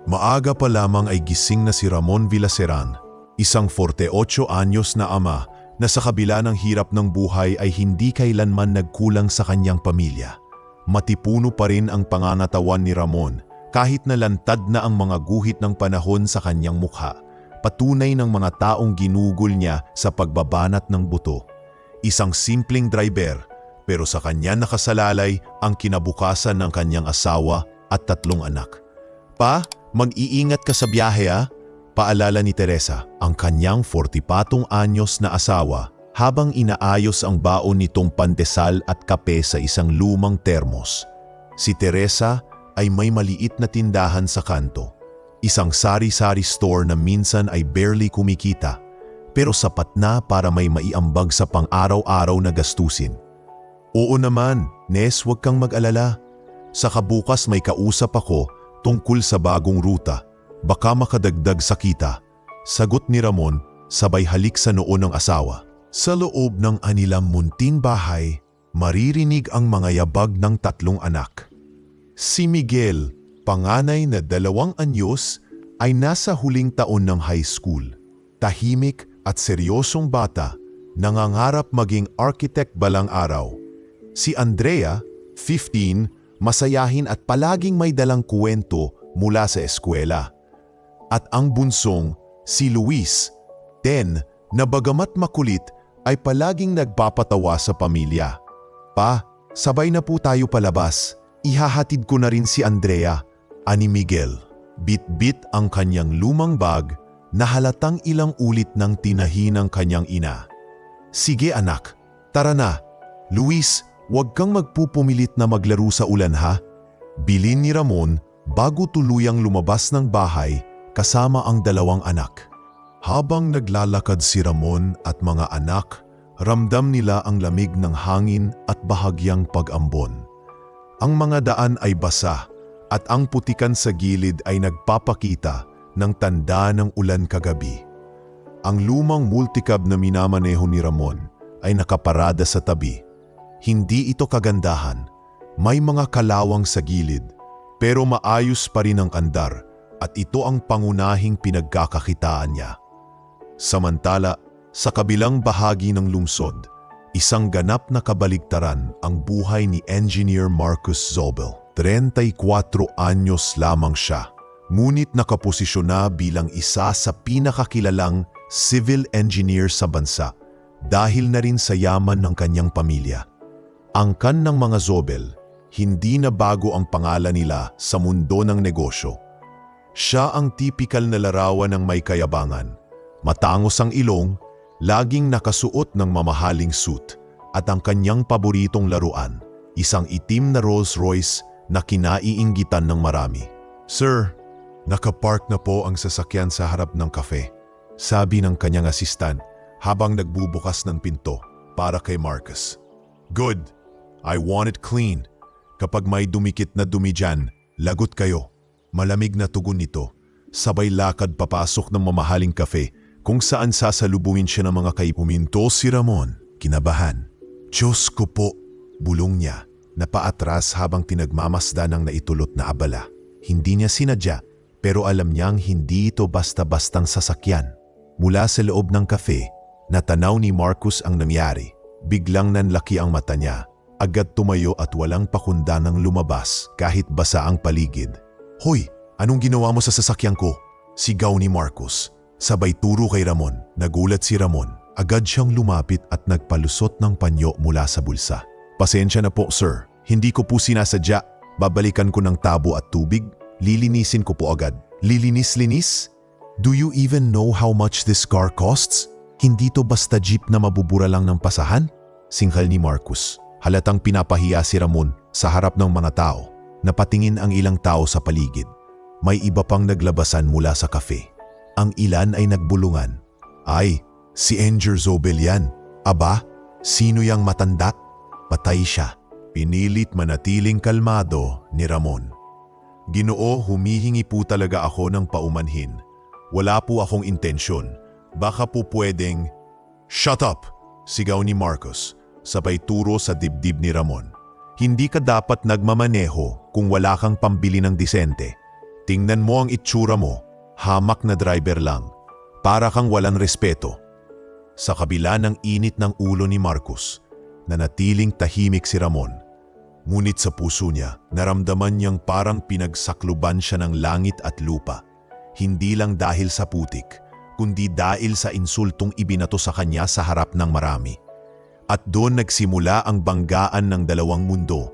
Maaga pa lamang ay gising na si Ramon Villaseran, isang 48 anyos na ama na sa kabila ng hirap ng buhay ay hindi kailanman nagkulang sa kanyang pamilya. Matipuno pa rin ang pangangatawan ni Ramon kahit na lantad na ang mga guhit ng panahon sa kanyang mukha, patunay ng mga taong ginugol niya sa pagbabanat ng buto. Isang simpleng driver, pero sa kanya nakasalalay ang kinabukasan ng kanyang asawa at 3 anak. Pa, mag-iingat ka sa biyahe ah, paalala ni Teresa, ang kanyang 44 anyos na asawa habang inaayos ang baon nitong pandesal at kape sa isang lumang termos. Si Teresa ay may maliit na tindahan sa kanto, isang sari-sari store na minsan ay barely kumikita, pero sapat na para may maiambag sa pang-araw-araw na gastusin. Oo naman, Nes, huwag kang mag-alala. Sa kabukas may kausap ako tungkol sa bagong ruta, baka makadagdag sa kita. Sagot ni Ramon, sabay halik sa noo ng asawa. Sa loob ng anilang munting bahay, maririnig ang mga yabag ng 3 anak. Si Miguel, panganay na 2 anyos, ay nasa huling taon ng high school. Tahimik at seryosong bata, nangangarap maging architect balang araw. Si Andrea, 15, masayahin at palaging may dalang kuwento mula sa eskwela. At ang bunsong, si Luis, 10, na bagamat makulit ay palaging nagpapatawa sa pamilya. Pa, sabay na po tayo palabas. Ihahatid ko na rin si Andrea, ani Miguel. Bit-bit ang kanyang lumang bag na halatang ilang ulit ng tinahi ng kanyang ina. Sige anak, tara na. Luis, huwag kang magpupumilit na maglaro sa ulan ha. Bilin ni Ramon bago tuluyang lumabas ng bahay kasama ang 2 anak. Habang naglalakad si Ramon at mga anak, ramdam nila ang lamig ng hangin at bahagyang pag-ambon. Ang mga daan ay basa at ang putikan sa gilid ay nagpapakita ng tanda ng ulan kagabi. Ang lumang multicab na minamaneho ni Ramon ay nakaparada sa tabi. Hindi ito kagandahan, may mga kalawang sa gilid, pero maayos pa rin ang andar at ito ang pangunahing pinagkakakitaan niya. Samantala, sa kabilang bahagi ng lungsod, isang ganap na kabaligtaran ang buhay ni Engineer Marcus Zobel. 34 anyos lamang siya, ngunit nakaposisyon na bilang isa sa pinakakilalang civil engineer sa bansa dahil na rin sa yaman ng kanyang pamilya. Angkan ng mga Zobel, hindi na bago ang pangalan nila sa mundo ng negosyo. Siya ang tipikal na larawan ng may kayabangan. Matangos ang ilong, laging nakasuot ng mamahaling suit, at ang kanyang paboritong laruan, isang itim na Rolls-Royce na kinaiinggitan ng marami. Sir, nakapark na po ang sasakyan sa harap ng kafe, sabi ng kanyang asistan habang nagbubukas ng pinto para kay Marcus. Good, I want it clean. Kapag may dumikit na dumi dyan, lagot kayo. Malamig na tugon nito, sabay lakad papasok ng mamahaling kafe kung saan sasalubungin siya ng mga kaipuminto si Ramon, kinabahan. Diyos ko po, bulong niya, napaatras habang tinagmamasdan ng naitulot na abala. Hindi niya sinadya, pero alam niyang hindi ito basta-bastang sasakyan. Mula sa loob ng kafe, natanaw ni Marcus ang nangyari. Biglang nanlaki ang mata niya, agad tumayo at walang pakundanang lumabas kahit basa ang paligid. Hoy, anong ginawa mo sa sasakyan ko? Sigaw ni Marcus. Sabay turo kay Ramon, nagulat si Ramon. Agad siyang lumapit at nagpalusot ng panyo mula sa bulsa. Pasensya na po sir, hindi ko po sinasadya. Babalikan ko ng tabo at tubig, lilinisin ko po agad. Lilinis-linis? Do you even know how much this car costs? Hindi to basta jeep na mabubura lang ng pasahan? Singhal ni Marcus. Halatang pinapahiya si Ramon sa harap ng mga tao. Napatingin ang ilang tao sa paligid. May iba pang naglabasan mula sa kafe. Ang ilan ay nagbulungan. Ay, si Engineer Zobel yan. Aba, sino yang matanda? Patay siya. Pinilit manatiling kalmado ni Ramon. Ginoo, humihingi po talaga ako ng paumanhin. Wala po akong intensyon. Baka po pwedeng… Shut up! Sigaw ni Marcus, sabay turo sa dibdib ni Ramon. Hindi ka dapat nagmamaneho kung wala kang pambili ng disente. Tingnan mo ang itsura mo, hamak na driver lang. Para kang walang respeto. Sa kabila ng init ng ulo ni Marcos, nanatiling tahimik si Ramon. Ngunit sa puso niya, naramdaman niyang parang pinagsakluban siya ng langit at lupa. Hindi lang dahil sa putik, kundi dahil sa insultong ibinato sa kanya sa harap ng marami. At doon nagsimula ang banggaan ng dalawang mundo,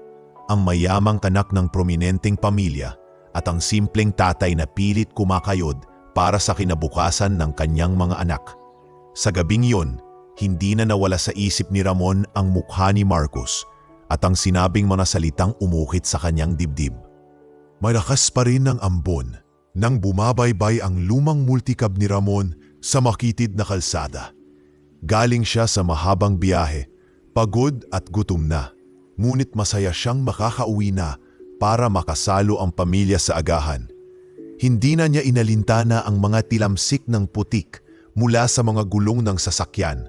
ang mayamang anak ng prominenteng pamilya at ang simpleng tatay na pilit kumakayod para sa kinabukasan ng kanyang mga anak. Sa gabing yon, hindi na nawala sa isip ni Ramon ang mukha ni Marcos at ang sinabing mga salitang umukit sa kanyang dibdib. Malakas pa rin ang ambon nang bumabaybay ang lumang multicab ni Ramon sa makitid na kalsada. Galing siya sa mahabang biyahe, pagod at gutom na, ngunit masaya siyang makakauwi na para makasalo ang pamilya sa agahan. Hindi na niya inalintana ang mga tilamsik ng putik mula sa mga gulong ng sasakyan.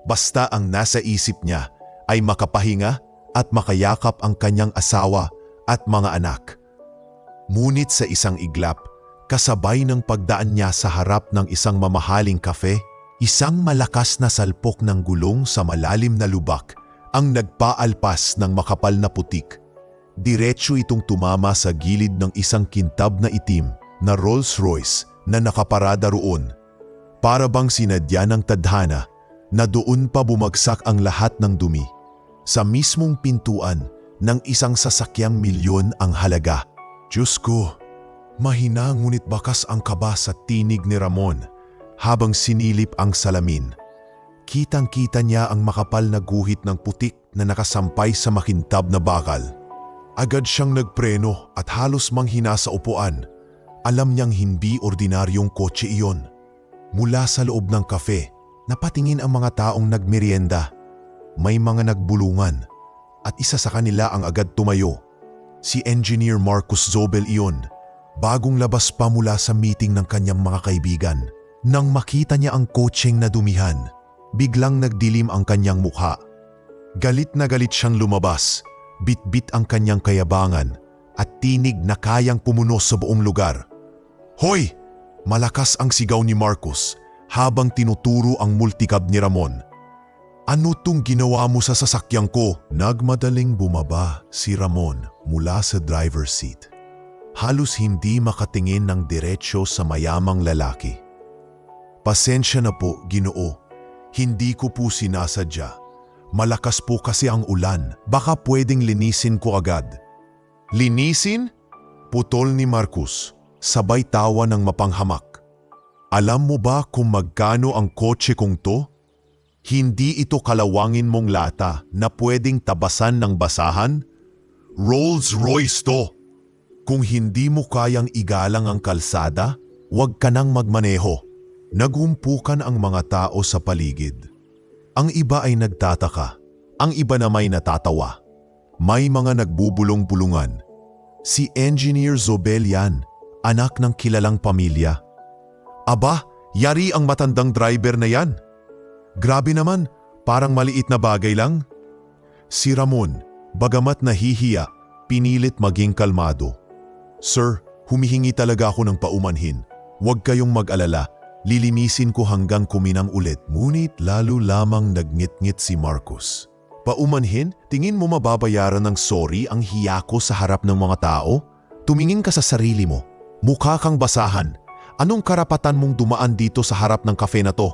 Basta ang nasa isip niya ay makapahinga at makayakap ang kanyang asawa at mga anak. Ngunit sa isang iglap, kasabay ng pagdaan niya sa harap ng isang mamahaling kafe, isang malakas na salpok ng gulong sa malalim na lubak ang nagpaalpas ng makapal na putik. Diretso itong tumama sa gilid ng isang kintab na itim na Rolls-Royce na nakaparada roon. Para bang sinadya ng tadhana na doon pa bumagsak ang lahat ng dumi. Sa mismong pintuan ng isang sasakyang milyon ang halaga. Diyos ko, mahina ngunit bakas ang kaba sa tinig ni Ramon habang sinilip ang salamin. Kitang-kita niya ang makapal na guhit ng putik na nakasampay sa makintab na bakal. Agad siyang nagpreno at halos manghina sa upuan. Alam niyang hindi ordinaryong kotse iyon. Mula sa loob ng kafe, napatingin ang mga taong nagmerienda. May mga nagbulungan at isa sa kanila ang agad tumayo. Si Engineer Marcos Zobel iyon, bagong labas pa mula sa meeting ng kanyang mga kaibigan. Nang makita niya ang kotseng nadumihan, biglang nagdilim ang kanyang mukha. Galit na galit siyang lumabas, bit-bit ang kanyang kayabangan at tinig na kayang pumunos sa buong lugar. Hoy! Malakas ang sigaw ni Marcos habang tinuturo ang multicab ni Ramon. Ano tong ginawa mo sa sasakyan ko? Nagmadaling bumaba si Ramon mula sa driver's seat. Halos hindi makatingin ng diretsyo sa mayamang lalaki. Pasensya na po, Ginoo. Hindi ko po sinasadya. Malakas po kasi ang ulan. Baka pwedeng linisin ko agad. Linisin? Putol ni Marcos, sabay tawa ng mapanghamak. Alam mo ba kung magkano ang kotse kong to? Hindi ito kalawangin mong lata na pwedeng tabasan ng basahan? Rolls-Royce to! Kung hindi mo kayang igalang ang kalsada, huwag ka nang magmaneho. Naghumpukan ang mga tao sa paligid. Ang iba ay nagtataka, ang iba naman natatawa. May mga nagbubulong-bulungan. Si Engineer Zobel yan, anak ng kilalang pamilya. Aba, yari ang matandang driver na yan. Grabe naman, parang maliit na bagay lang. Si Ramon, bagamat nahihiya, pinilit maging kalmado. Sir, humihingi talaga ako ng paumanhin. Huwag kayong mag-alala, lilinisin ko hanggang kuminang ulit. Ngunit lalo lamang nagngit-ngit si Marcos. Paumanhin? Tingin mo mababayaran ng sorry ang hiya ko sa harap ng mga tao? Tumingin ka sa sarili mo. Mukha kang basahan. Anong karapatan mong dumaan dito sa harap ng kafe na to?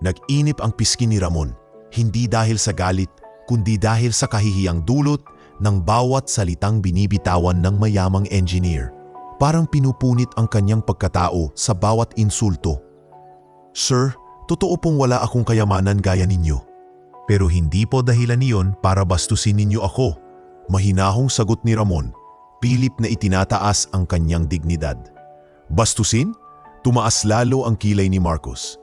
Nag-inip ang pisngi ni Ramon, hindi dahil sa galit, kundi dahil sa kahihiyang dulot ng bawat salitang binibitawan ng mayamang engineer. Parang pinupunit ang kanyang pagkatao sa bawat insulto. Sir, totoo pong wala akong kayamanan gaya ninyo. Pero hindi po dahilan niyon para bastusin ninyo ako. Mahinahong sagot ni Ramon, pilit na itinataas ang kanyang dignidad. Bastusin? Tumaas lalo ang kilay ni Marcos.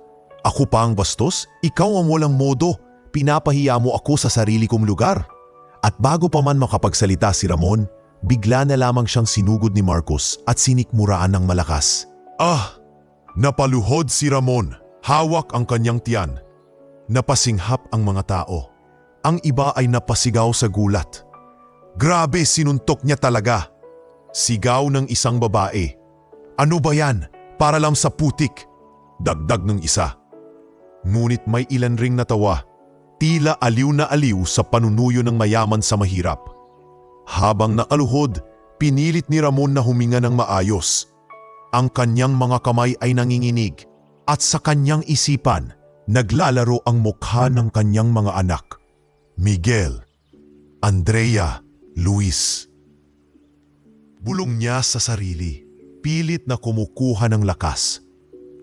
Ako pa ang bastos? Ikaw ang walang modo. Pinapahiya mo ako sa sarili kong lugar. At bago pa man makapagsalita si Ramon, bigla na lamang siyang sinugod ni Marcos at sinikmuraan ng malakas. Ah! Napaluhod si Ramon. Hawak ang kanyang tiyan. Napasinghap ang mga tao. Ang iba ay napasigaw sa gulat. Grabe, sinuntok niya talaga. Sigaw ng isang babae. Ano ba yan? Para lang sa putik. Dagdag ng isa. Ngunit may ilan ring natawa. Tila aliw na aliw sa panunuyo ng mayaman sa mahirap. Habang nakaluhod, pinilit ni Ramon na huminga ng maayos. Ang kanyang mga kamay ay nanginginig at sa kanyang isipan, naglalaro ang mukha ng kanyang mga anak. Miguel, Andrea, Luis. Bulong niya sa sarili, pilit na kumukuha ng lakas.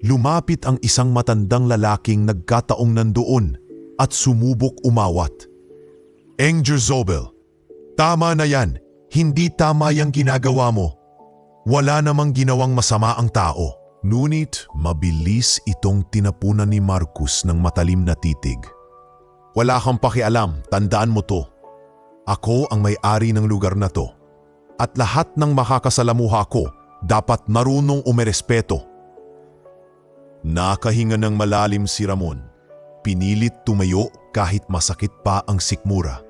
Lumapit ang isang matandang lalaking nagkataong nandoon at sumubok umawat. Angel Zobel, tama na yan. Hindi tama yung ginagawa mo. Wala namang ginawang masama ang tao. Ngunit mabilis itong tinapunan ni Marcus ng matalim na titig. Wala kang pakialam, tandaan mo to. Ako ang may-ari ng lugar na to. At lahat ng makakasalamuha ko dapat marunong umerespeto. Nakahinga ng malalim si Ramon. Pinilit tumayo kahit masakit pa ang sikmura.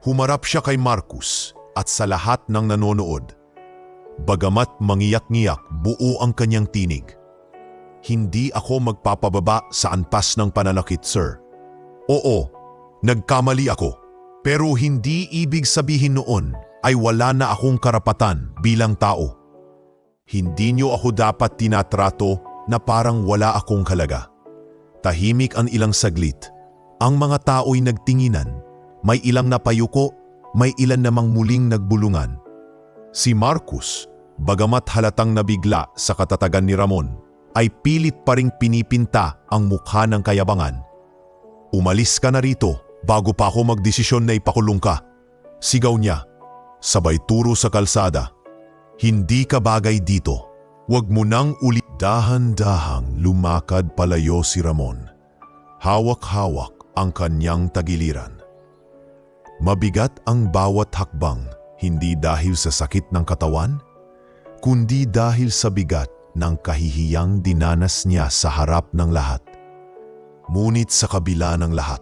Humarap siya kay Marcus at sa lahat ng nanonood. Bagamat mangiyak-ngiyak, buo ang kanyang tinig. Hindi ako magpapababa sa antas ng pananakit, sir. Oo, nagkamali ako. Pero hindi ibig sabihin noon ay wala na akong karapatan bilang tao. Hindi niyo ako dapat tinatrato na parang wala akong halaga. Tahimik ang ilang saglit. Ang mga tao'y nagtinginan. May ilang napayuko, may ilan namang muling nagbulungan. Si Marcus, bagamat halatang nabigla sa katatagan ni Ramon, ay pilit pa ring pinipinta ang mukha ng kayabangan. Umalis ka na rito bago pa ako magdesisyon na ipakulong ka. Sigaw niya, sabay turo sa kalsada. Hindi ka bagay dito. Huwag mo nang ulit. Dahan-dahang lumakad palayo si Ramon. Hawak-hawak ang kanyang tagiliran. Mabigat ang bawat hakbang, hindi dahil sa sakit ng katawan, kundi dahil sa bigat ng kahihiyang dinanas niya sa harap ng lahat. Ngunit sa kabila ng lahat,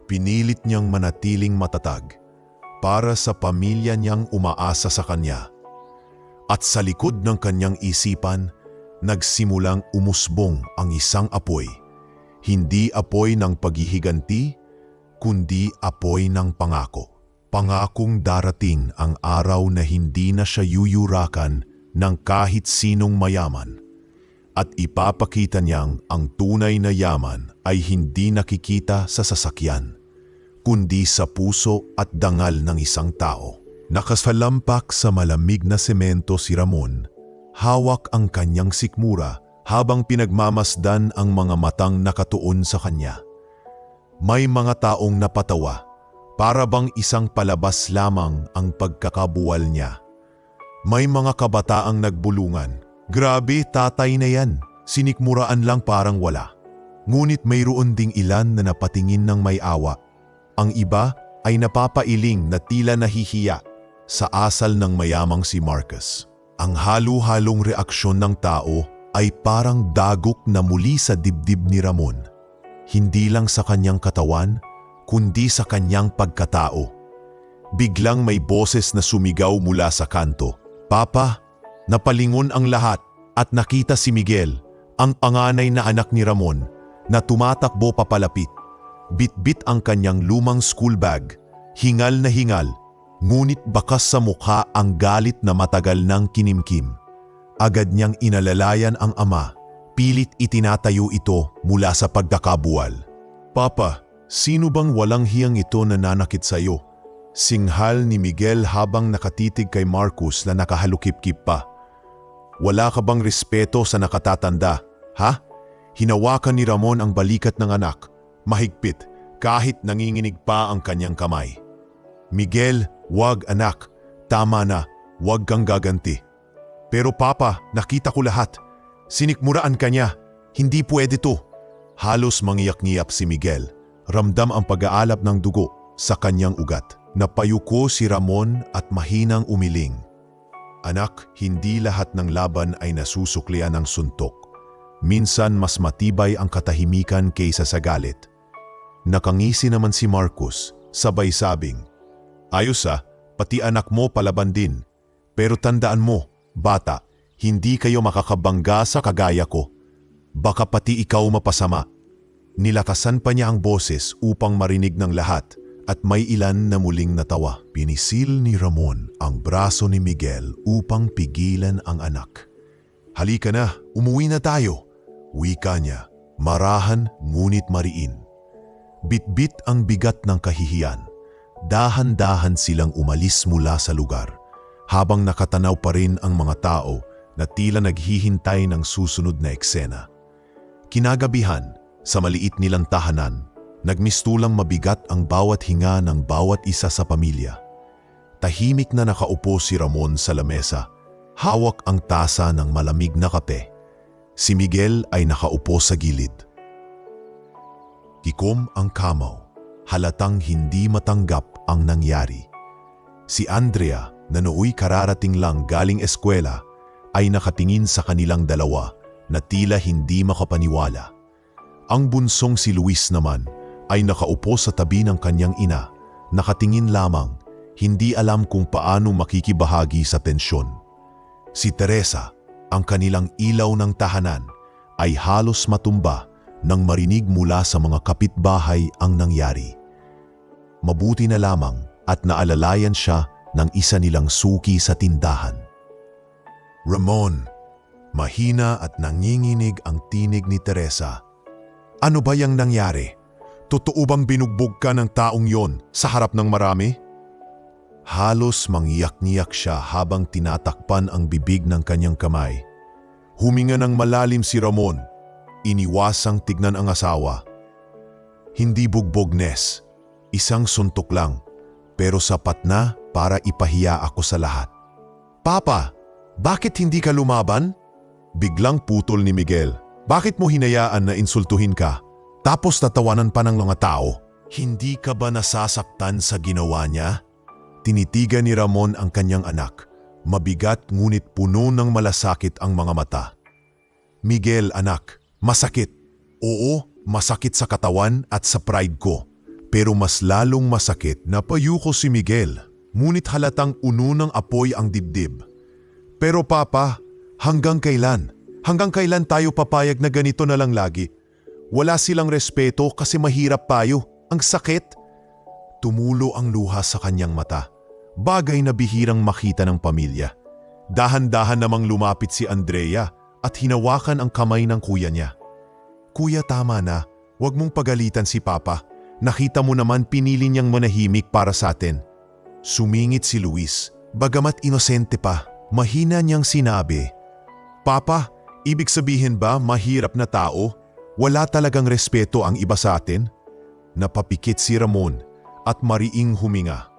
pinilit niyang manatiling matatag para sa pamilya niyang umaasa sa kanya. At sa likod ng kanyang isipan, nagsimulang umusbong ang isang apoy. Hindi apoy ng paghihiganti, kundi apoy ng pangako. Pangakong darating ang araw na hindi na siya yuyurakan ng kahit sinong mayaman. At ipapakita niyang ang tunay na yaman ay hindi nakikita sa sasakyan, kundi sa puso at dangal ng isang tao. Nakasalampak sa malamig na semento si Ramon. Hawak ang kanyang sikmura habang pinagmamasdan ang mga matang nakatuon sa kanya. May mga taong napatawa, para bang isang palabas lamang ang pagkakabuwal niya. May mga kabataang nagbulungan. Grabe, tatay na yan, sinikmuraan lang parang wala. Ngunit mayroon ding ilan na napatingin ng may awa. Ang iba ay napapailing na tila nahihiya sa asal ng mayamang si Marcus. Ang halo-halong reaksyon ng tao ay parang dagok na muli sa dibdib ni Ramon. Hindi lang sa kanyang katawan, kundi sa kanyang pagkatao. Biglang may boses na sumigaw mula sa kanto. Papa, napalingon ang lahat at nakita si Miguel, ang panganay na anak ni Ramon, na tumatakbo papalapit. Bit-bit ang kanyang lumang school bag, hingal na hingal. Ngunit bakas sa mukha ang galit na matagal nang kinimkim. Agad niyang inalalayan ang ama, pilit itinatayo ito mula sa pagkakabuwal. Papa, sino bang walang hiyang ito na nanakit sa iyo? Singhal ni Miguel habang nakatitig kay Marcus na nakahalukip-kip pa. Wala ka bang respeto sa nakatatanda, ha? Hinawakan ni Ramon ang balikat ng anak, mahigpit kahit nanginginig pa ang kanyang kamay. Miguel, wag anak, tama na, wag kang gaganti. Pero papa, nakita ko lahat. Sinikmuraan ka niya, hindi pwede to. Halos mangiyak-ngiyap si Miguel, ramdam ang pag-aalab ng dugo sa kanyang ugat. Napayuko si Ramon at mahinang umiling. Anak, hindi lahat ng laban ay nasusuklian ng suntok. Minsan mas matibay ang katahimikan kaysa sa galit. Nakangisi naman si Marcus, sabay sabing, ayos pati anak mo palaban din. Pero tandaan mo, bata, Hindi kayo makakabangga sa kagaya ko. Baka pati ikaw mapasama. Nilakasan pa niya ang boses upang marinig ng lahat at may ilan na muling natawa. Pinisil ni Ramon ang braso ni Miguel upang pigilan ang anak. Halika na, umuwi na tayo. Wika niya, marahan ngunit mariin. Bitbit ang bigat ng kahihiyan. Dahan-dahan silang umalis mula sa lugar habang nakatanaw pa rin ang mga tao na tila naghihintay ng susunod na eksena. Kinagabihan, sa maliit nilang tahanan, nagmistulang mabigat ang bawat hinga ng bawat isa sa pamilya. Tahimik na nakaupo si Ramon sa lamesa, hawak ang tasa ng malamig na kape. Si Miguel ay nakaupo sa gilid. Kikom ang kamaw, halatang hindi matanggap ang nangyari. Si Andrea, na nooy kararating lang galing eskwela, ay nakatingin sa kanilang dalawa na tila hindi makapaniwala. Ang bunsong si Luis naman ay nakaupo sa tabi ng kanyang ina, nakatingin lamang, hindi alam kung paano makikibahagi sa tensyon. Si Teresa, ang kanilang ilaw ng tahanan, ay halos matumba nang marinig mula sa mga kapitbahay ang nangyari. Mabuti na lamang at naalalayan siya ng isa nilang suki sa tindahan. Ramon, mahina at nanginginig ang tinig ni Teresa. Ano ba yang nangyari? Totoo bang binugbog ka ng taong yon sa harap ng marami? Halos mangiyak-ngiyak siya habang tinatakpan ang bibig ng kanyang kamay. Huminga ng malalim si Ramon. Iniwasang tignan ang asawa. Hindi bugbog, Nes. Isang suntok lang, pero sapat na para ipahiya ako sa lahat. Papa, bakit hindi ka lumaban? Biglang putol ni Miguel. Bakit mo hinayaan na insultuhin ka? Tapos natawanan pa ng mga tao? Hindi ka ba nasasaktan sa ginawa niya? Tinitigan ni Ramon ang kanyang anak. Mabigat ngunit puno ng malasakit ang mga mata. Miguel, anak, masakit. Oo, masakit sa katawan at sa pride ko. Pero mas lalong masakit na payuko si Miguel. Ngunit halatang uno ng apoy ang dibdib. Pero Papa, hanggang kailan? Hanggang kailan tayo papayag na ganito na lang lagi? Wala silang respeto kasi mahirap tayo. Ang sakit. Tumulo ang luha sa kanyang mata. Bagay na bihirang makita ng pamilya. Dahan-dahan namang lumapit si Andrea at hinawakan ang kamay ng kuya niya. Kuya, tama na. Huwag mong pagalitan si Papa. Nakita mo naman pinili niyang manahimik para sa atin. Sumingit si Luis. Bagamat inosente pa, mahina niyang sinabi, Papa, ibig sabihin ba mahirap na tao? Wala talagang respeto ang iba sa atin? Napapikit si Ramon at mariing huminga.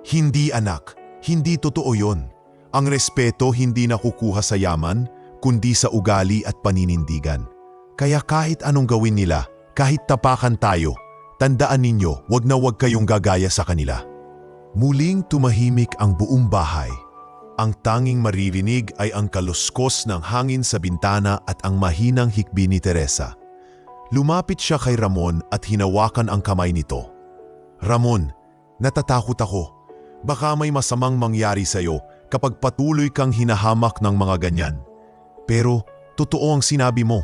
Hindi anak, hindi totoo yon. Ang respeto hindi nakukuha sa yaman, kundi sa ugali at paninindigan. Kaya kahit anong gawin nila, kahit tapakan tayo, tandaan ninyo, wag na wag kayong gagaya sa kanila. Muling tumahimik ang buong bahay. Ang tanging maririnig ay ang kaluskos ng hangin sa bintana at ang mahinang hikbi ni Teresa. Lumapit siya kay Ramon at hinawakan ang kamay nito. Ramon, natatakot ako. Baka may masamang mangyari sa'yo kapag patuloy kang hinahamak ng mga ganyan. Pero totoo ang sinabi mo.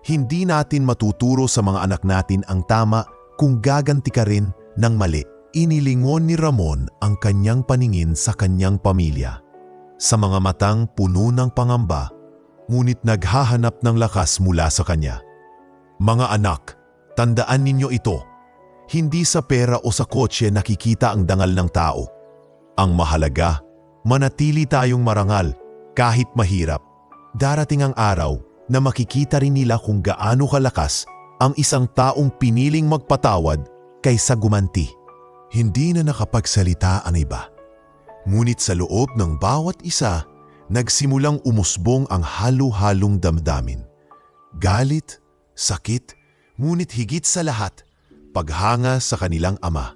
Hindi natin matuturo sa mga anak natin ang tama kung gaganti ka rin ng mali. Inilingon ni Ramon ang kanyang paningin sa kanyang pamilya. Sa mga matang puno ng pangamba, ngunit naghahanap ng lakas mula sa kanya. Mga anak, tandaan ninyo ito. Hindi sa pera o sa kotse nakikita ang dangal ng tao. Ang mahalaga, manatili tayong marangal kahit mahirap. Darating ang araw na makikita rin nila kung gaano kalakas ang isang taong piniling magpatawad kaysa gumanti. Hindi na nakapagsalita ang iba. Ngunit sa loob ng bawat isa, nagsimulang umusbong ang halo-halong damdamin. Galit, sakit, ngunit higit sa lahat, paghanga sa kanilang ama.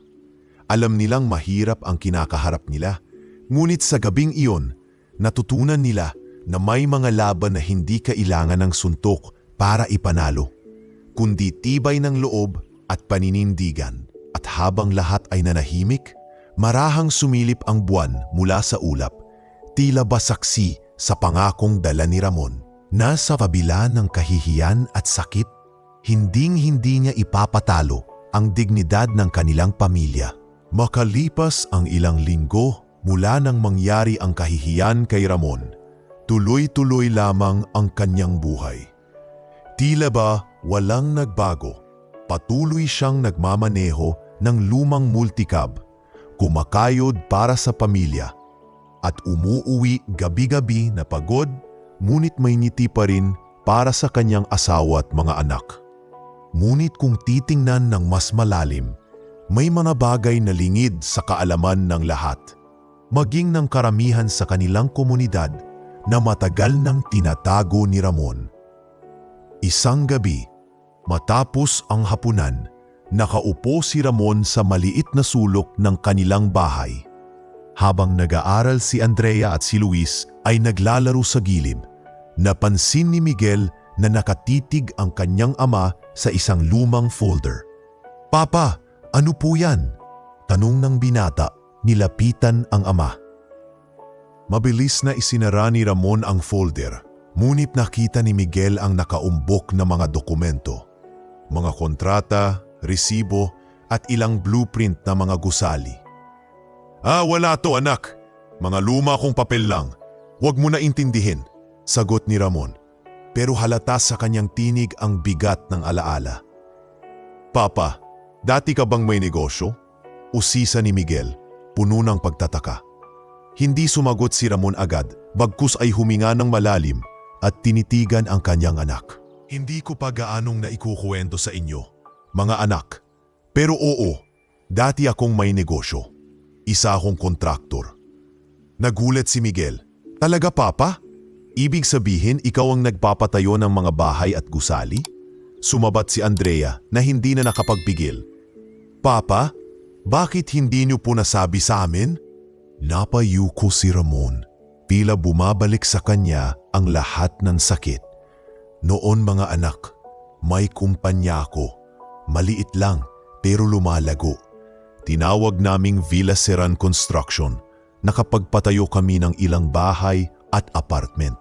Alam nilang mahirap ang kinakaharap nila, ngunit sa gabing iyon, natutunan nila na may mga laban na hindi kailangan ng suntok para ipanalo, kundi tibay ng loob at paninindigan. At habang lahat ay nanahimik, marahang sumilip ang buwan mula sa ulap, tila ba saksi sa pangakong dala ni Ramon na sa kabila ng kahihiyan at sakit, hinding-hindi niya ipapatalo ang dignidad ng kanilang pamilya. Makalipas ang ilang linggo mula nang mangyari ang kahihiyan kay Ramon, tuloy-tuloy lamang ang kanyang buhay. Tila ba walang nagbago, patuloy siyang nagmamaneho ng lumang multicab, kumakayod para sa pamilya, at umuuwi gabi-gabi na pagod, ngunit may ngiti pa rin para sa kanyang asawa at mga anak. Ngunit kung titingnan ng mas malalim, may mga bagay na lingid sa kaalaman ng lahat, maging ng karamihan sa kanilang komunidad na matagal nang tinatago ni Ramon. Isang gabi, matapos ang hapunan, nakaupo si Ramon sa maliit na sulok ng kanilang bahay. Habang nag-aaral si Andrea at si Luis ay naglalaro sa gilid, napansin ni Miguel na nakatitig ang kanyang ama sa isang lumang folder. "Papa, ano po yan?" tanong ng binata, nilapitan ang ama. Mabilis na isinara ni Ramon ang folder, ngunit nakita ni Miguel ang nakaumbok na mga dokumento, mga kontrata, resibo at ilang blueprint na mga gusali. Wala to anak. Mga luma kong papel lang. Huwag mo na intindihin," sagot ni Ramon. Pero halata sa kanyang tinig ang bigat ng alaala. "Papa, dati ka bang may negosyo?" usisa ni Miguel, puno ng pagtataka. Hindi sumagot si Ramon agad, bagkus ay huminga ng malalim at tinitigan ang kanyang anak. "Hindi ko pa gaanong naikukuwento sa inyo, mga anak. Pero oo, dati akong may negosyo. Isa akong kontraktor." Nagulat si Miguel. "Talaga, Papa? Ibig sabihin ikaw ang nagpapatayo ng mga bahay at gusali?" Sumabat si Andrea na hindi na nakapagpigil. "Papa, bakit hindi niyo po nasabi sa amin?" Napayuko si Ramon. Tila bumabalik sa kanya ang lahat ng sakit. "Noon mga anak, may kumpanya ako. Maliit lang pero lumalago. Tinawag naming Villaseran Construction. Nakapagpatayo kami ng ilang bahay at apartment.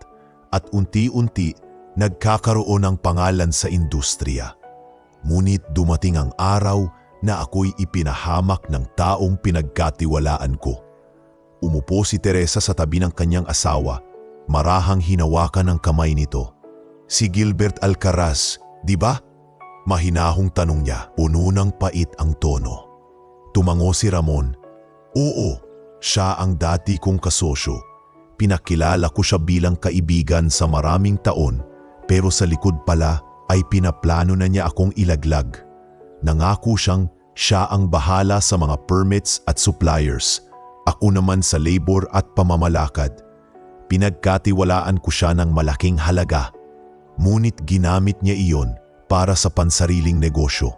At unti-unti, nagkakaroon ng pangalan sa industriya. Ngunit dumating ang araw na ako'y ipinahamak ng taong pinagkatiwalaan ko." Umupo si Teresa sa tabi ng kanyang asawa, marahang hinawakan ng kamay nito. "Si Gilbert Alcaraz, di ba?" Mahinahong tanong niya, puno ng pait ang tono. Tumango si Ramon. "Oo, siya ang dati kong kasosyo. Pinakilala ko siya bilang kaibigan sa maraming taon, pero sa likod pala ay pinaplano na niya akong ilaglag. Nangako siyang siya ang bahala sa mga permits at suppliers. Ako naman sa labor at pamamalakad. Pinagkatiwalaan ko siya ng malaking halaga. Ngunit ginamit niya iyon para sa pansariling negosyo.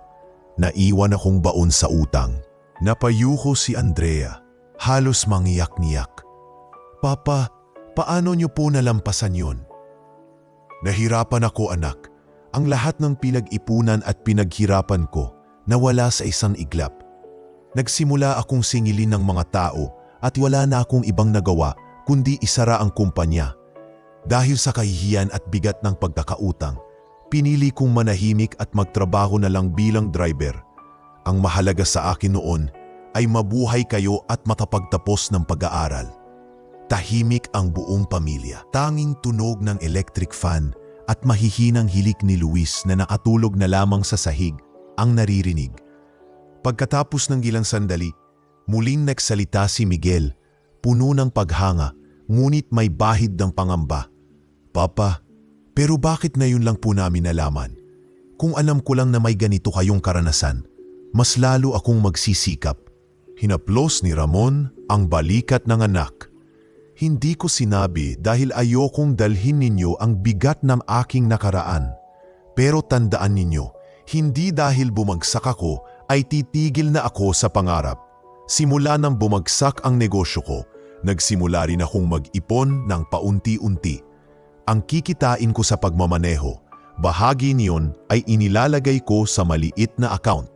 Naiwan akong baon sa utang." Napayuko si Andrea, halos mangiyak-ngiyak. "Papa, paano niyo po nalampasan yon?" "Nahirapan ako anak. Ang lahat ng pinag-ipunan at pinaghirapan ko nawala sa isang iglap. Nagsimula akong singilin ng mga tao at wala na akong ibang nagawa kundi isara ang kumpanya. Dahil sa kahihiyan at bigat ng pagkakautang, pinili kong manahimik at magtrabaho na lang bilang driver. Ang mahalaga sa akin noon ay mabuhay kayo at makapagtapos ng pag-aaral." Tahimik ang buong pamilya. Tanging tunog ng electric fan at mahihinang hilik ni Luis na nakatulog na lamang sa sahig ang naririnig. Pagkatapos ng ilang sandali, muling nagsalita si Miguel, puno ng paghanga, ngunit may bahid ng pangamba. "Papa, pero bakit ngayon lang po namin nalaman? Kung alam ko lang na may ganito kayong karanasan, mas lalo akong magsisikap." Hinaplos ni Ramon ang balikat ng anak. "Hindi ko sinabi dahil ayokong dalhin ninyo ang bigat ng aking nakaraan. Pero tandaan ninyo, hindi dahil bumagsak ako ay titigil na ako sa pangarap. Simula nang bumagsak ang negosyo ko, nagsimula rin akong mag-ipon ng paunti-unti. Ang kikitain ko sa pagmamaneho, bahagi niyon ay inilalagay ko sa maliit na account.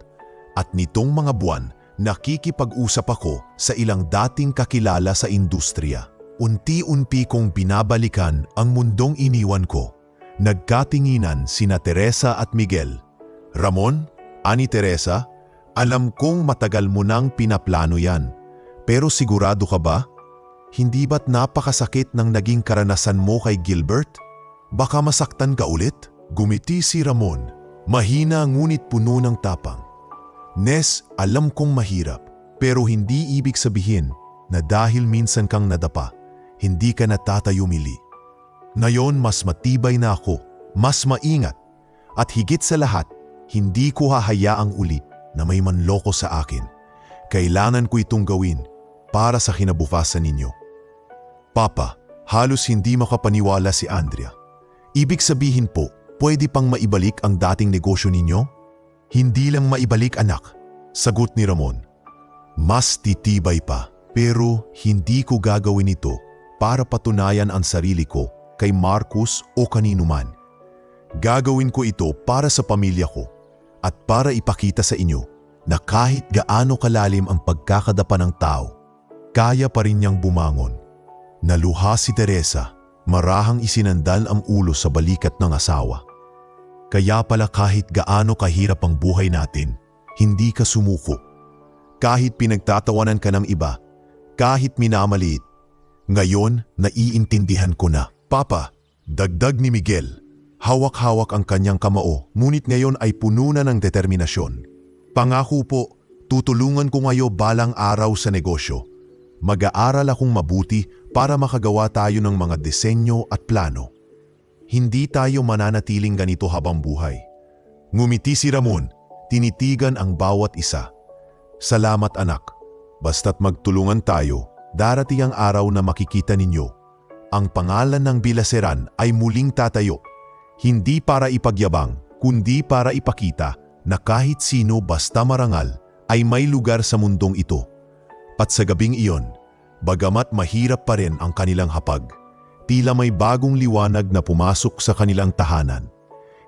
At nitong mga buwan, nakikipag-usap ako sa ilang dating kakilala sa industriya. Unti-unti kong binabalikan ang mundong iniwan ko. Nagkatinginan sina Teresa at Miguel. Ramon, ani Teresa, alam kong matagal mo nang pinaplano yan. Pero sigurado ka ba? Hindi ba't napakasakit ng naging karanasan mo kay Gilbert? Baka masaktan ka ulit? Gumiti si Ramon. Mahina ngunit puno ng tapang. Nes, alam kong mahirap. Pero hindi ibig sabihin na dahil minsan kang nadapa, hindi ka natatayo muli. Ngayon mas matibay na ako, mas maingat, at higit sa lahat, hindi ko hahayaang uli na may manloko sa akin. Kailangan ko itong gawin para sa kinabukasan ninyo. Papa, halos hindi makapaniwala si Andrea. Ibig sabihin po, pwede pang maibalik ang dating negosyo ninyo? Hindi lang maibalik, anak, sagot ni Ramon. Mas titibay pa, pero hindi ko gagawin ito para patunayan ang sarili ko kay Marcos o kanino man. Gagawin ko ito para sa pamilya ko at para ipakita sa inyo na kahit gaano kalalim ang pagkakadapa ng tao, kaya pa rin niyang bumangon. Naluha si Teresa, marahang isinandal ang ulo sa balikat ng asawa. Kaya pala kahit gaano kahirap ang buhay natin, hindi ka sumuko. Kahit pinagtatawanan ka ng iba, kahit minamaliit, ngayon naiintindihan ko na. Papa, dagdag ni Miguel, hawak-hawak ang kanyang kamao, ngunit ngayon ay puno na ng determinasyon. Pangako po, tutulungan ko ngayon balang araw sa negosyo. Mag-aaral akong mabuti para makagawa tayo ng mga disenyo at plano. Hindi tayo mananatiling ganito habang buhay. Ngumiti si Ramon, tinitigan ang bawat isa. Salamat anak, basta't magtulungan tayo, darating ang araw na makikita ninyo. Ang pangalan ng Villaseran ay muling tatayo, hindi para ipagyabang, kundi para ipakita na kahit sino basta marangal ay may lugar sa mundong ito. At sa gabing iyon, bagamat mahirap pa rin ang kanilang hapag, tila may bagong liwanag na pumasok sa kanilang tahanan.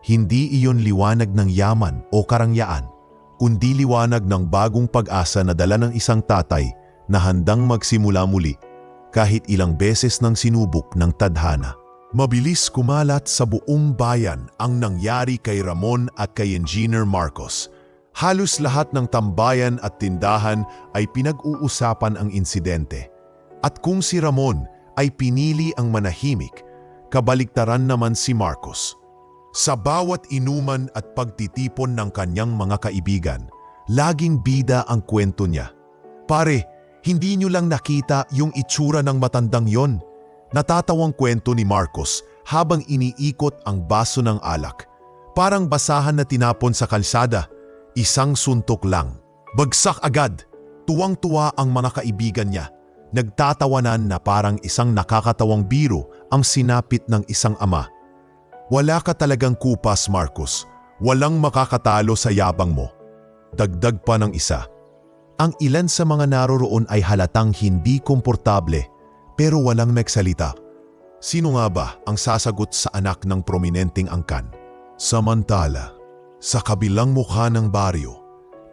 Hindi iyon liwanag ng yaman o karangyaan, kundi liwanag ng bagong pag-asa na dala ng isang tatay na handang magsimula muli kahit ilang beses nang sinubok ng tadhana. Mabilis kumalat sa buong bayan ang nangyari kay Ramon at kay Engineer Marcos. Halos lahat ng tambayan at tindahan ay pinag-uusapan ang insidente. At kung si Ramon ay pinili ang manahimik, kabaliktaran naman si Marcos. Sa bawat inuman at pagtitipon ng kanyang mga kaibigan, laging bida ang kwento niya. Pare, hindi niyo lang nakita yung itsura ng matandang yon. Natatawang kwento ni Marcos habang iniikot ang baso ng alak. Parang basahan na tinapon sa kalsada, isang suntok lang. Bagsak agad, tuwang-tuwa ang mga kaibigan niya. Nagtatawanan na parang isang nakakatawang biro ang sinapit ng isang ama. Wala ka talagang kupas, Marcos. Walang makakatalo sa yabang mo. Dagdag pa ng isa. Ang ilan sa mga naroroon ay halatang hindi komportable pero walang nagsalita. Sino nga ba ang sasagot sa anak ng prominenteng angkan? Samantala, sa kabilang mukha ng baryo,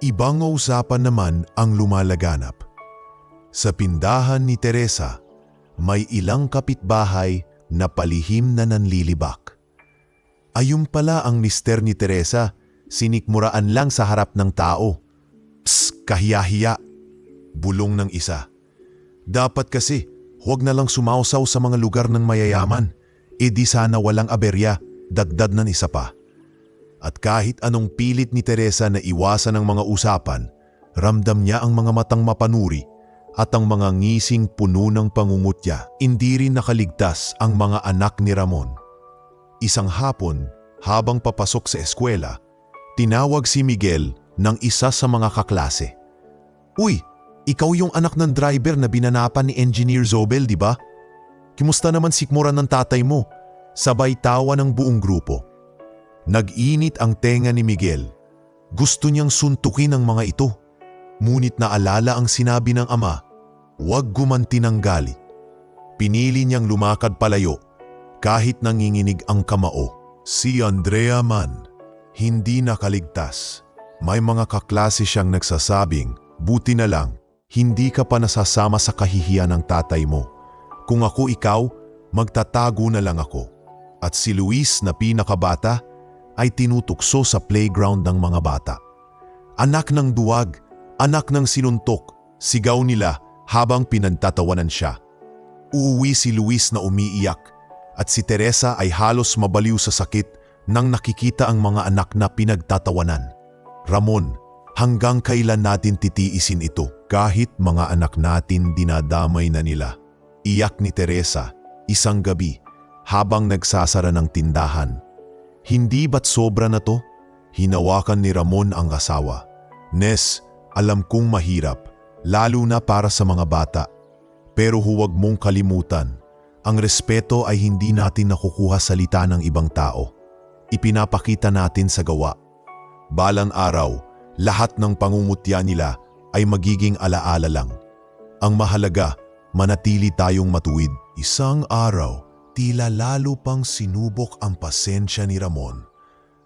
ibang usapan naman ang lumalaganap. Sa pindahan ni Teresa, may ilang kapitbahay na palihim na nanlilibak. Ayun pala ang mister ni Teresa, sinikmuraan lang sa harap ng tao. Psst, kahiya-hiya, bulong ng isa. Dapat kasi, huwag na lang sumausaw sa mga lugar ng mayayaman. E di sana walang aberya, dagdag ng isa pa. At kahit anong pilit ni Teresa na iwasan ang mga usapan, ramdam niya ang mga matang mapanuri at ang mga ngising puno ng pangungutya. Hindi rin nakaligtas ang mga anak ni Ramon. Isang hapon, habang papasok sa eskwela, tinawag si Miguel ng isa sa mga kaklase. Uy, ikaw yung anak ng driver na binanapan ni Engineer Zobel, di ba? Kimusta naman sikmuran ng tatay mo? Sabay tawa ng buong grupo. Nag-init ang tenga ni Miguel. Gusto niyang suntukin ang mga ito. Ngunit naalala ang sinabi ng ama, huwag gumanti ng galit. Pinili niyang lumakad palayo kahit nanginginig ang kamao. Si Andrea man, hindi nakaligtas. May mga kaklase siyang nagsasabing, buti na lang, hindi ka pa nasasama sa kahihiyan ng tatay mo. Kung ako ikaw, magtatago na lang ako. At si Luis na pinakabata ay tinutukso sa playground ng mga bata. Anak ng duwag, anak ng sinuntok, sigaw nila habang pinagtatawanan siya. Uuwi si Luis na umiiyak at si Teresa ay halos mabaliw sa sakit nang nakikita ang mga anak na pinagtatawanan. Ramon, hanggang kailan natin titiisin ito kahit mga anak natin dinadamay na nila? Iyak ni Teresa isang gabi habang nagsasara ng tindahan. Hindi ba't sobra na to? Hinawakan ni Ramon ang asawa. Nes, alam kong mahirap, lalo na para sa mga bata. Pero huwag mong kalimutan, ang respeto ay hindi natin nakukuha sa salita ng ibang tao. Ipinapakita natin sa gawa. Balang araw, lahat ng pangungutya nila ay magiging alaala lang. Ang mahalaga, manatili tayong matuwid. Isang araw, tila lalo pang sinubok ang pasensya ni Ramon.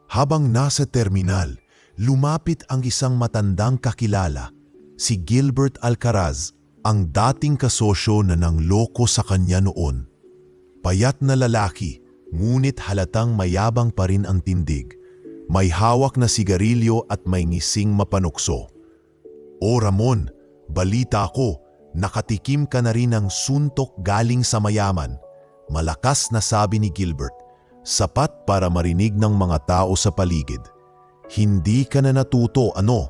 Habang nasa terminal, lumapit ang isang matandang kakilala, si Gilbert Alcaraz, ang dating kasosyo na nangloko sa kanya noon. Payat na lalaki, ngunit halatang mayabang pa rin ang tindig. May hawak na sigarilyo at may ngising mapanukso. O Ramon, balita ko, nakatikim ka na rin ng suntok galing sa mayaman. Malakas na sabi ni Gilbert, sapat para marinig ng mga tao sa paligid. Hindi ka na natuto, ano?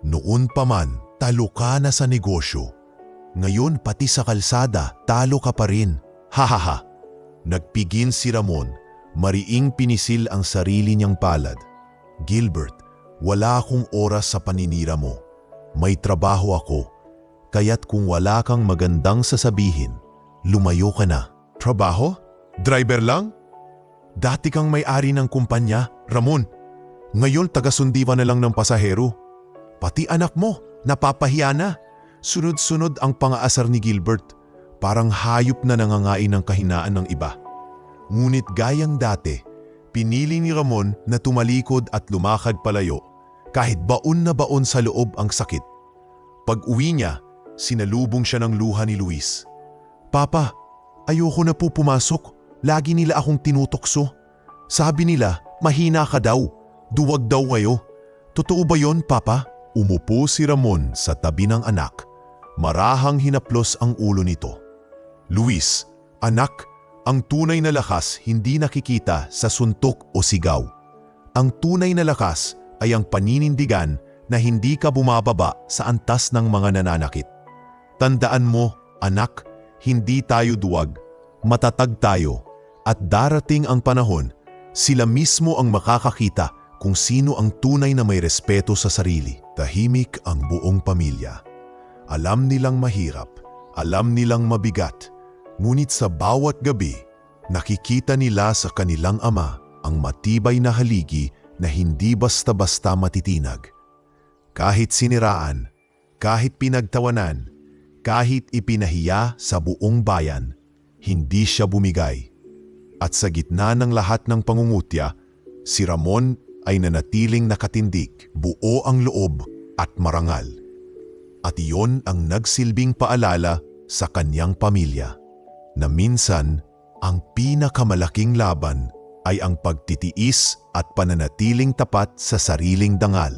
Noon pa man, talo ka na sa negosyo. Ngayon pati sa kalsada, talo ka pa rin. Hahaha. Nagpigil si Ramon, mariing pinisil ang sarili niyang palad. Gilbert, wala akong oras sa paninira mo. May trabaho ako. Kaya't kung wala kang magandang sasabihin, lumayo ka na. Trabaho? Driver lang? Dati kang may-ari ng kumpanya, Ramon. Ngayon taga-sundiwan na lang ng pasahero. Pati anak mo, napapahiya na. Sunod-sunod ang pangaasar ni Gilbert. Parang hayop na nangangain ng kahinaan ng iba. Ngunit gayang dati, pinili ni Ramon na tumalikod at lumakad palayo kahit baon na baon sa loob ang sakit. Pag-uwi niya, sinalubong siya ng luha ni Luis. Papa, ayoko na po pumasok. Lagi nila akong tinutokso. Sabi nila, mahina ka daw. Duwag daw kayo. Totoo ba yon, Papa? Umupo si Ramon sa tabi ng anak. Marahang hinaplos ang ulo nito. Luis, anak, ang tunay na lakas hindi nakikita sa suntok o sigaw. Ang tunay na lakas ay ang paninindigan na hindi ka bumababa sa antas ng mga nananakit. Tandaan mo, anak, hindi tayo duwag, matatag tayo, at darating ang panahon, sila mismo ang makakakita kung sino ang tunay na may respeto sa sarili. Tahimik ang buong pamilya. Alam nilang mahirap, alam nilang mabigat, ngunit sa bawat gabi, nakikita nila sa kanilang ama ang matibay na haligi na hindi basta-basta matitinag. Kahit siniraan, kahit pinagtawanan, kahit ipinahiya sa buong bayan, hindi siya bumigay. At sa gitna ng lahat ng pangungutya, si Ramon ay nanatiling nakatindig, buo ang loob at marangal. At iyon ang nagsilbing paalala sa kanyang pamilya, na minsan ang pinakamalaking laban ay ang pagtitiis at pananatiling tapat sa sariling dangal.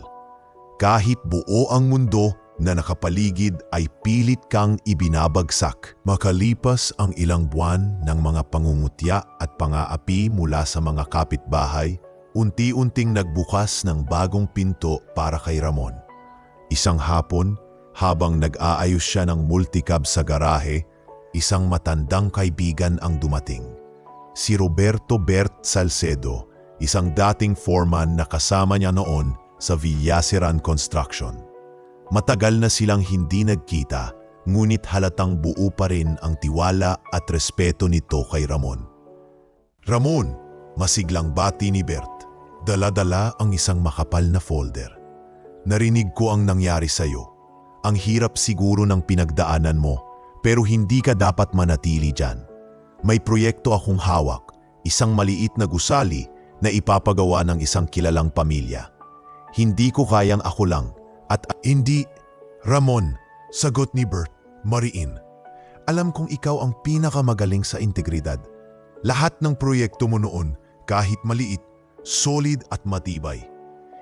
Kahit buo ang mundo na nakapaligid ay pilit kang ibinabagsak. Makalipas ang ilang buwan ng mga pangungutya at pang-aapi mula sa mga kapitbahay, unti-unting nagbukas ng bagong pinto para kay Ramon. Isang hapon, habang nag-aayos siya ng multicab sa garahe, isang matandang kaibigan ang dumating. Si Roberto Bert Salcedo, isang dating foreman na kasama niya noon sa Villaseran Construction. Matagal na silang hindi nagkita, ngunit halatang buo pa rin ang tiwala at respeto nito kay Ramon. Ramon, masiglang bati ni Bert. Dala-dala ang isang makapal na folder. Narinig ko ang nangyari sa'yo. Ang hirap siguro ng pinagdaanan mo, pero hindi ka dapat manatili dyan. May proyekto akong hawak, isang maliit na gusali na ipapagawa ng isang kilalang pamilya. Hindi ko kayang ako lang, at hindi, Ramon, sagot ni Bert, mariin. Alam kong ikaw ang pinakamagaling sa integridad. Lahat ng proyekto mo noon, kahit maliit, solid at matibay.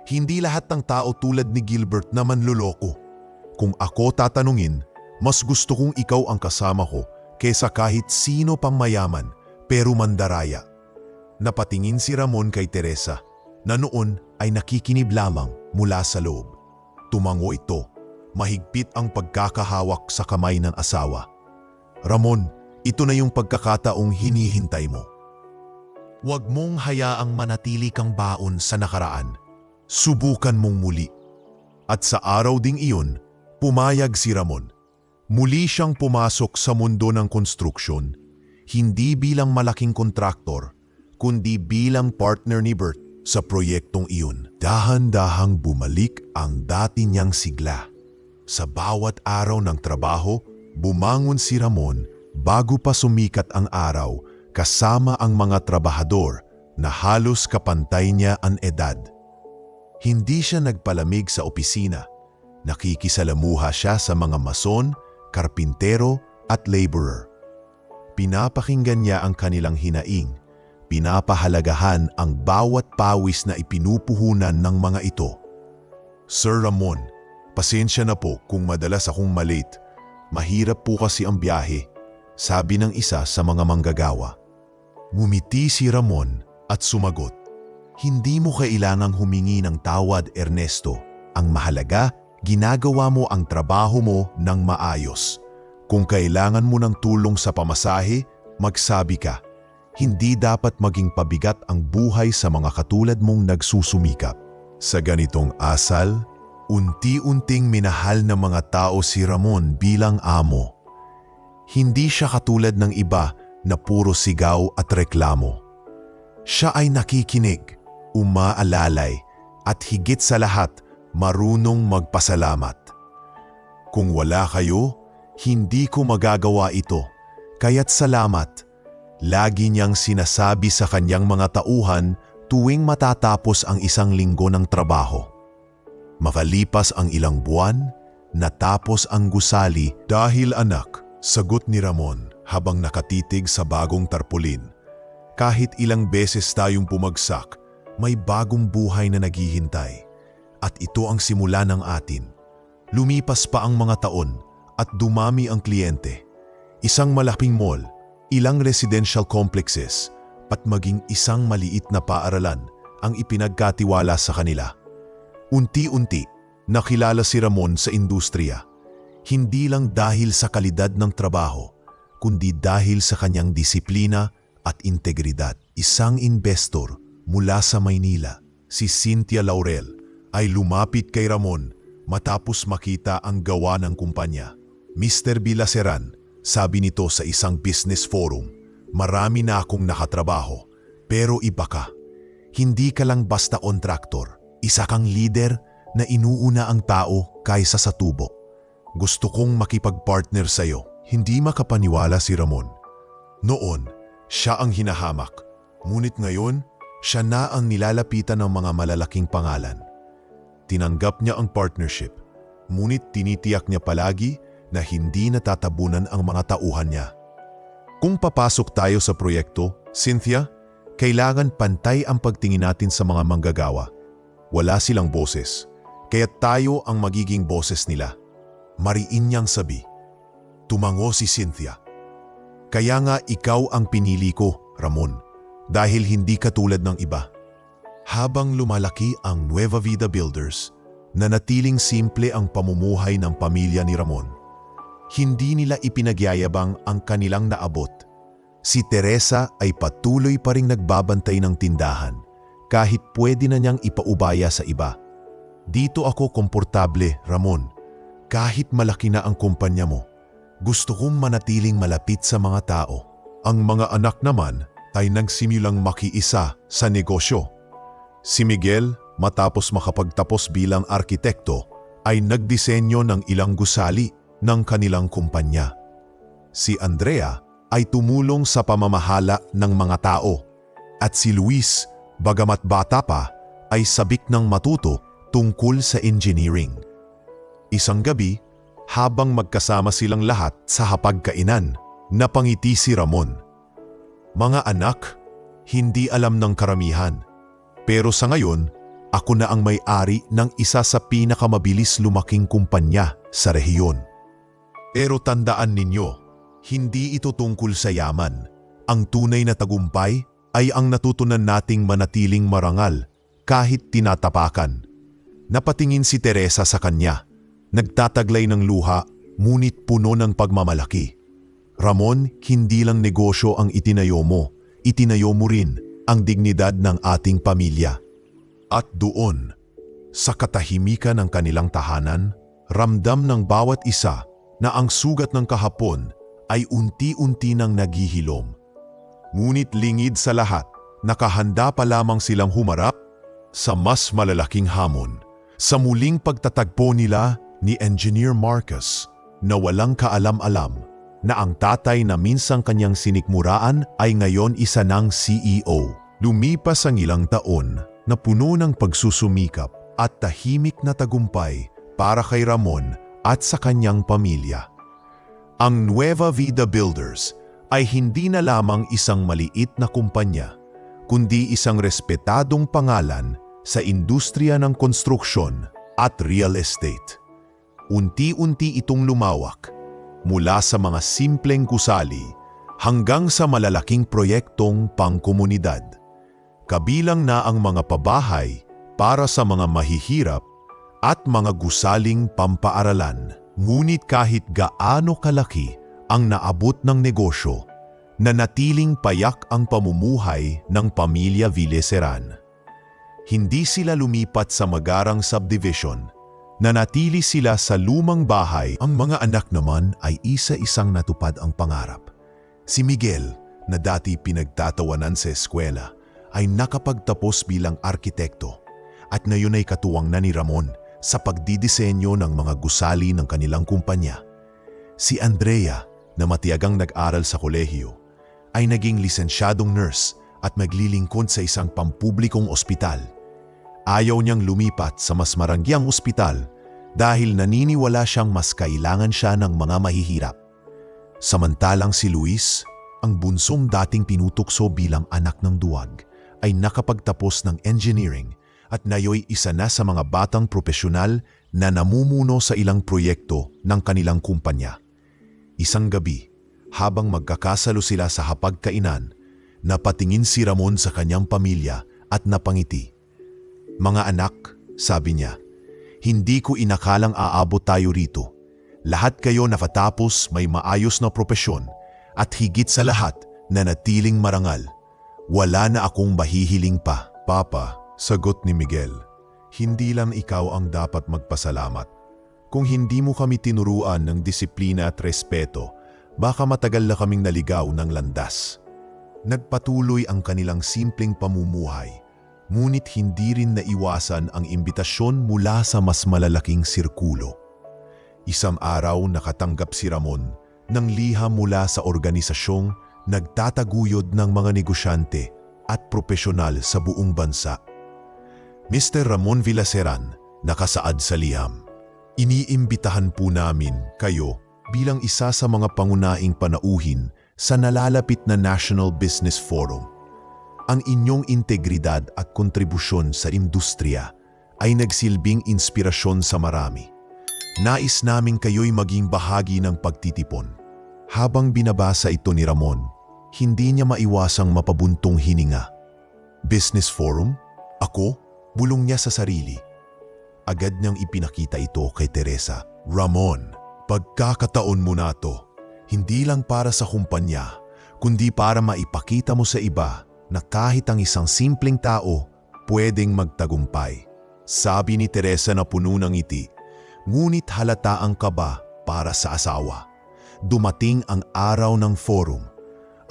Hindi lahat ng tao tulad ni Gilbert na manloloko. Kung ako tatanungin, mas gusto kong ikaw ang kasama ko kesa kahit sino pang mayaman pero mandaraya. Napatingin si Ramon kay Teresa na noon ay nakikinib lamang mula sa loob. Tumango ito, mahigpit ang pagkakahawak sa kamay ng asawa. Ramon, ito na yung pagkakataong hinihintay mo. Huwag mong hayaang manatili kang baon sa nakaraan. Subukan mong muli. At sa araw ding iyon, pumayag si Ramon. Muli siyang pumasok sa mundo ng konstruksyon, hindi bilang malaking kontraktor, kundi bilang partner ni Bert sa proyektong iyon. Dahan-dahang bumalik ang dati niyang sigla. Sa bawat araw ng trabaho, bumangon si Ramon bago pa sumikat ang araw kasama ang mga trabahador na halos kapantay niya ang edad. Hindi siya nagpalamig sa opisina. Nakikisalamuha siya sa mga mason, karpintero at laborer. Pinapakinggan niya ang kanilang hinaing. Pinapahalagahan ang bawat pawis na ipinupuhunan ng mga ito. Sir Ramon, pasensya na po kung madalas akong malate. Mahirap po kasi ang biyahe, sabi ng isa sa mga manggagawa. Ngumiti si Ramon at sumagot, hindi mo kailangang humingi ng tawad, Ernesto. Ang mahalaga, ginagawa mo ang trabaho mo ng maayos. Kung kailangan mo ng tulong sa pamasahe, magsabi ka. Hindi dapat maging pabigat ang buhay sa mga katulad mong nagsusumikap. Sa ganitong asal, unti-unting minahal ng mga tao si Ramon bilang amo. Hindi siya katulad ng iba na puro sigaw at reklamo. Siya ay nakikinig, umaalalay, at higit sa lahat, marunong magpasalamat. Kung wala kayo, hindi ko magagawa ito, kaya't salamat. Lagi niyang sinasabi sa kanyang mga tauhan tuwing matatapos ang isang linggo ng trabaho. Makalipas ang ilang buwan, natapos ang gusali dahil anak, sagot ni Ramon habang nakatitig sa bagong tarpulin. Kahit ilang beses tayong pumagsak, may bagong buhay na naghihintay. At ito ang simula ng atin. Lumipas pa ang mga taon at dumami ang kliyente. Isang malaking mall, ilang residential complexes, at maging isang maliit na paaralan ang ipinagkatiwala sa kanila. Unti-unti, nakilala si Ramon sa industriya. Hindi lang dahil sa kalidad ng trabaho, kundi dahil sa kanyang disiplina at integridad. Isang investor mula sa Maynila, si Cynthia Laurel, ay lumapit kay Ramon matapos makita ang gawa ng kumpanya. Mr. Villaseran, sabi nito sa isang business forum, marami na akong nakatrabaho, pero iba ka. Hindi ka lang basta kontraktor. Isa kang leader na inuuna ang tao kaysa sa tubo. Gusto kong makipag-partner sa'yo. Hindi makapaniwala si Ramon. Noon, siya ang hinahamak. Ngunit ngayon, siya na ang nilalapitan ng mga malalaking pangalan. Tinanggap niya ang partnership, ngunit tinitiyak niya palagi na hindi natatabunan ang mga tauhan niya. Kung papasok tayo sa proyekto, Cynthia, kailangan pantay ang pagtingin natin sa mga manggagawa. Wala silang boses, kaya tayo ang magiging boses nila. Mariin niyang sabi. Tumango si Cynthia. Kaya nga ikaw ang pinili ko, Ramon, dahil hindi katulad ng iba. Habang lumalaki ang Nueva Vida Builders, nanatiling simple ang pamumuhay ng pamilya ni Ramon. Hindi nila ipinagyayabang ang kanilang naabot. Si Teresa ay patuloy pa ring nagbabantay ng tindahan, kahit pwede na niyang ipaubaya sa iba. Dito ako komportable, Ramon. Kahit malaki na ang kumpanya mo, gusto kong manatiling malapit sa mga tao. Ang mga anak naman ay nagsimilang makiisa sa negosyo. Si Miguel, matapos makapagtapos bilang arkitekto, ay nagdisenyo ng ilang gusali ng kanilang kumpanya. Si Andrea ay tumulong sa pamamahala ng mga tao. At si Luis, bagamat bata pa, ay sabik ng matuto tungkol sa engineering. Isang gabi, Habang magkasama silang lahat sa hapagkainan, napangiti si Ramon. Mga anak, hindi alam ng karamihan. Pero sa ngayon, ako na ang may-ari ng isa sa pinakamabilis lumaking kumpanya sa rehiyon. Pero tandaan ninyo, hindi ito tungkol sa yaman. Ang tunay na tagumpay ay ang natutunan nating manatiling marangal kahit tinatapakan. Napatingin si Teresa sa kanya. Nagtataglay ng luha, ngunit puno ng pagmamalaki. Ramon, hindi lang negosyo ang itinayo mo rin ang dignidad ng ating pamilya. At doon, sa katahimikan ng kanilang tahanan, ramdam ng bawat isa na ang sugat ng kahapon ay unti-unti nang naghihilom. Ngunit lingid sa lahat, nakahanda pa lamang silang humarap sa mas malalaking hamon. Sa muling pagtatagpo nila ni Engineer Marcus na walang kaalam-alam na ang tatay na minsang kanyang sinikmuraan ay ngayon isa ng CEO. Lumipas ang ilang taon na puno ng pagsusumikap at tahimik na tagumpay para kay Ramon at sa kanyang pamilya. Ang Nueva Vida Builders ay hindi na lamang isang maliit na kumpanya, kundi isang respetadong pangalan sa industriya ng konstruksyon at real estate. Unti-unti itong lumawak mula sa mga simpleng gusali hanggang sa malalaking proyektong pangkomunidad. Kabilang na ang mga pabahay para sa mga mahihirap at mga gusaling pampaaralan. Ngunit kahit gaano kalaki ang naabot ng negosyo, nanatiling payak ang pamumuhay ng pamilya Villeceran. Hindi sila lumipat sa magarang subdivision, nanatili sila sa lumang bahay. Ang mga anak naman ay isa-isang natupad ang pangarap. Si Miguel, na dati pinagtatawanan sa eskwela, ay nakapagtapos bilang arkitekto at ngayon ay katuwang na ni Ramon sa pagdidisenyo ng mga gusali ng kanilang kumpanya. Si Andrea, na matiyagang nag-aral sa kolehiyo, ay naging lisensyadong nurse at maglilingkod sa isang pampublikong ospital. Ayaw niyang lumipat sa mas marangyang ospital dahil naniniwala siyang mas kailangan siya ng mga mahihirap. Samantalang si Luis, ang bunsong dating tinutukso bilang anak ng duwag, ay nakapagtapos ng engineering at ngayoy isa na sa mga batang propesyonal na namumuno sa ilang proyekto ng kanilang kumpanya. Isang gabi, habang magkakasalo sila sa hapagkainan, napatingin si Ramon sa kanyang pamilya at napangiti. "Mga anak," sabi niya, "hindi ko inakalang aabot tayo rito. Lahat kayo nakatapos, may maayos na propesyon, at higit sa lahat, nanatiling marangal. Wala na akong mahihiling pa." "Papa," sagot ni Miguel, "hindi lang ikaw ang dapat magpasalamat. Kung hindi mo kami tinuruan ng disiplina at respeto, baka matagal na kaming naligaw ng landas." Nagpatuloy ang kanilang simpleng pamumuhay, ngunit hindi rin naiwasan ang imbitasyon mula sa mas malalaking sirkulo. Isang araw nakatanggap si Ramon ng liham mula sa organisasyong nagtataguyod ng mga negosyante at propesyonal sa buong bansa. "Mr. Ramon Villeceran," nakasaad sa liham, "iniimbitahan po namin kayo bilang isa sa mga pangunahing panauhin sa nalalapit na National Business Forum. Ang inyong integridad at kontribusyon sa industriya ay nagsilbing inspirasyon sa marami. Nais naming kayo'y maging bahagi ng pagtitipon." Habang binabasa ito ni Ramon, hindi niya maiwasang mapabuntong hininga. "Business Forum? Ako?" bulong niya sa sarili. Agad niyang ipinakita ito kay Teresa. "Ramon, pagkakataon mo na to. Hindi lang para sa kumpanya, kundi para maipakita mo sa iba na kahit ang isang simpleng tao pwedeng magtagumpay." Sabi ni Teresa na puno ng ngiti, ngunit halata ang kaba para sa asawa. Dumating ang araw ng forum.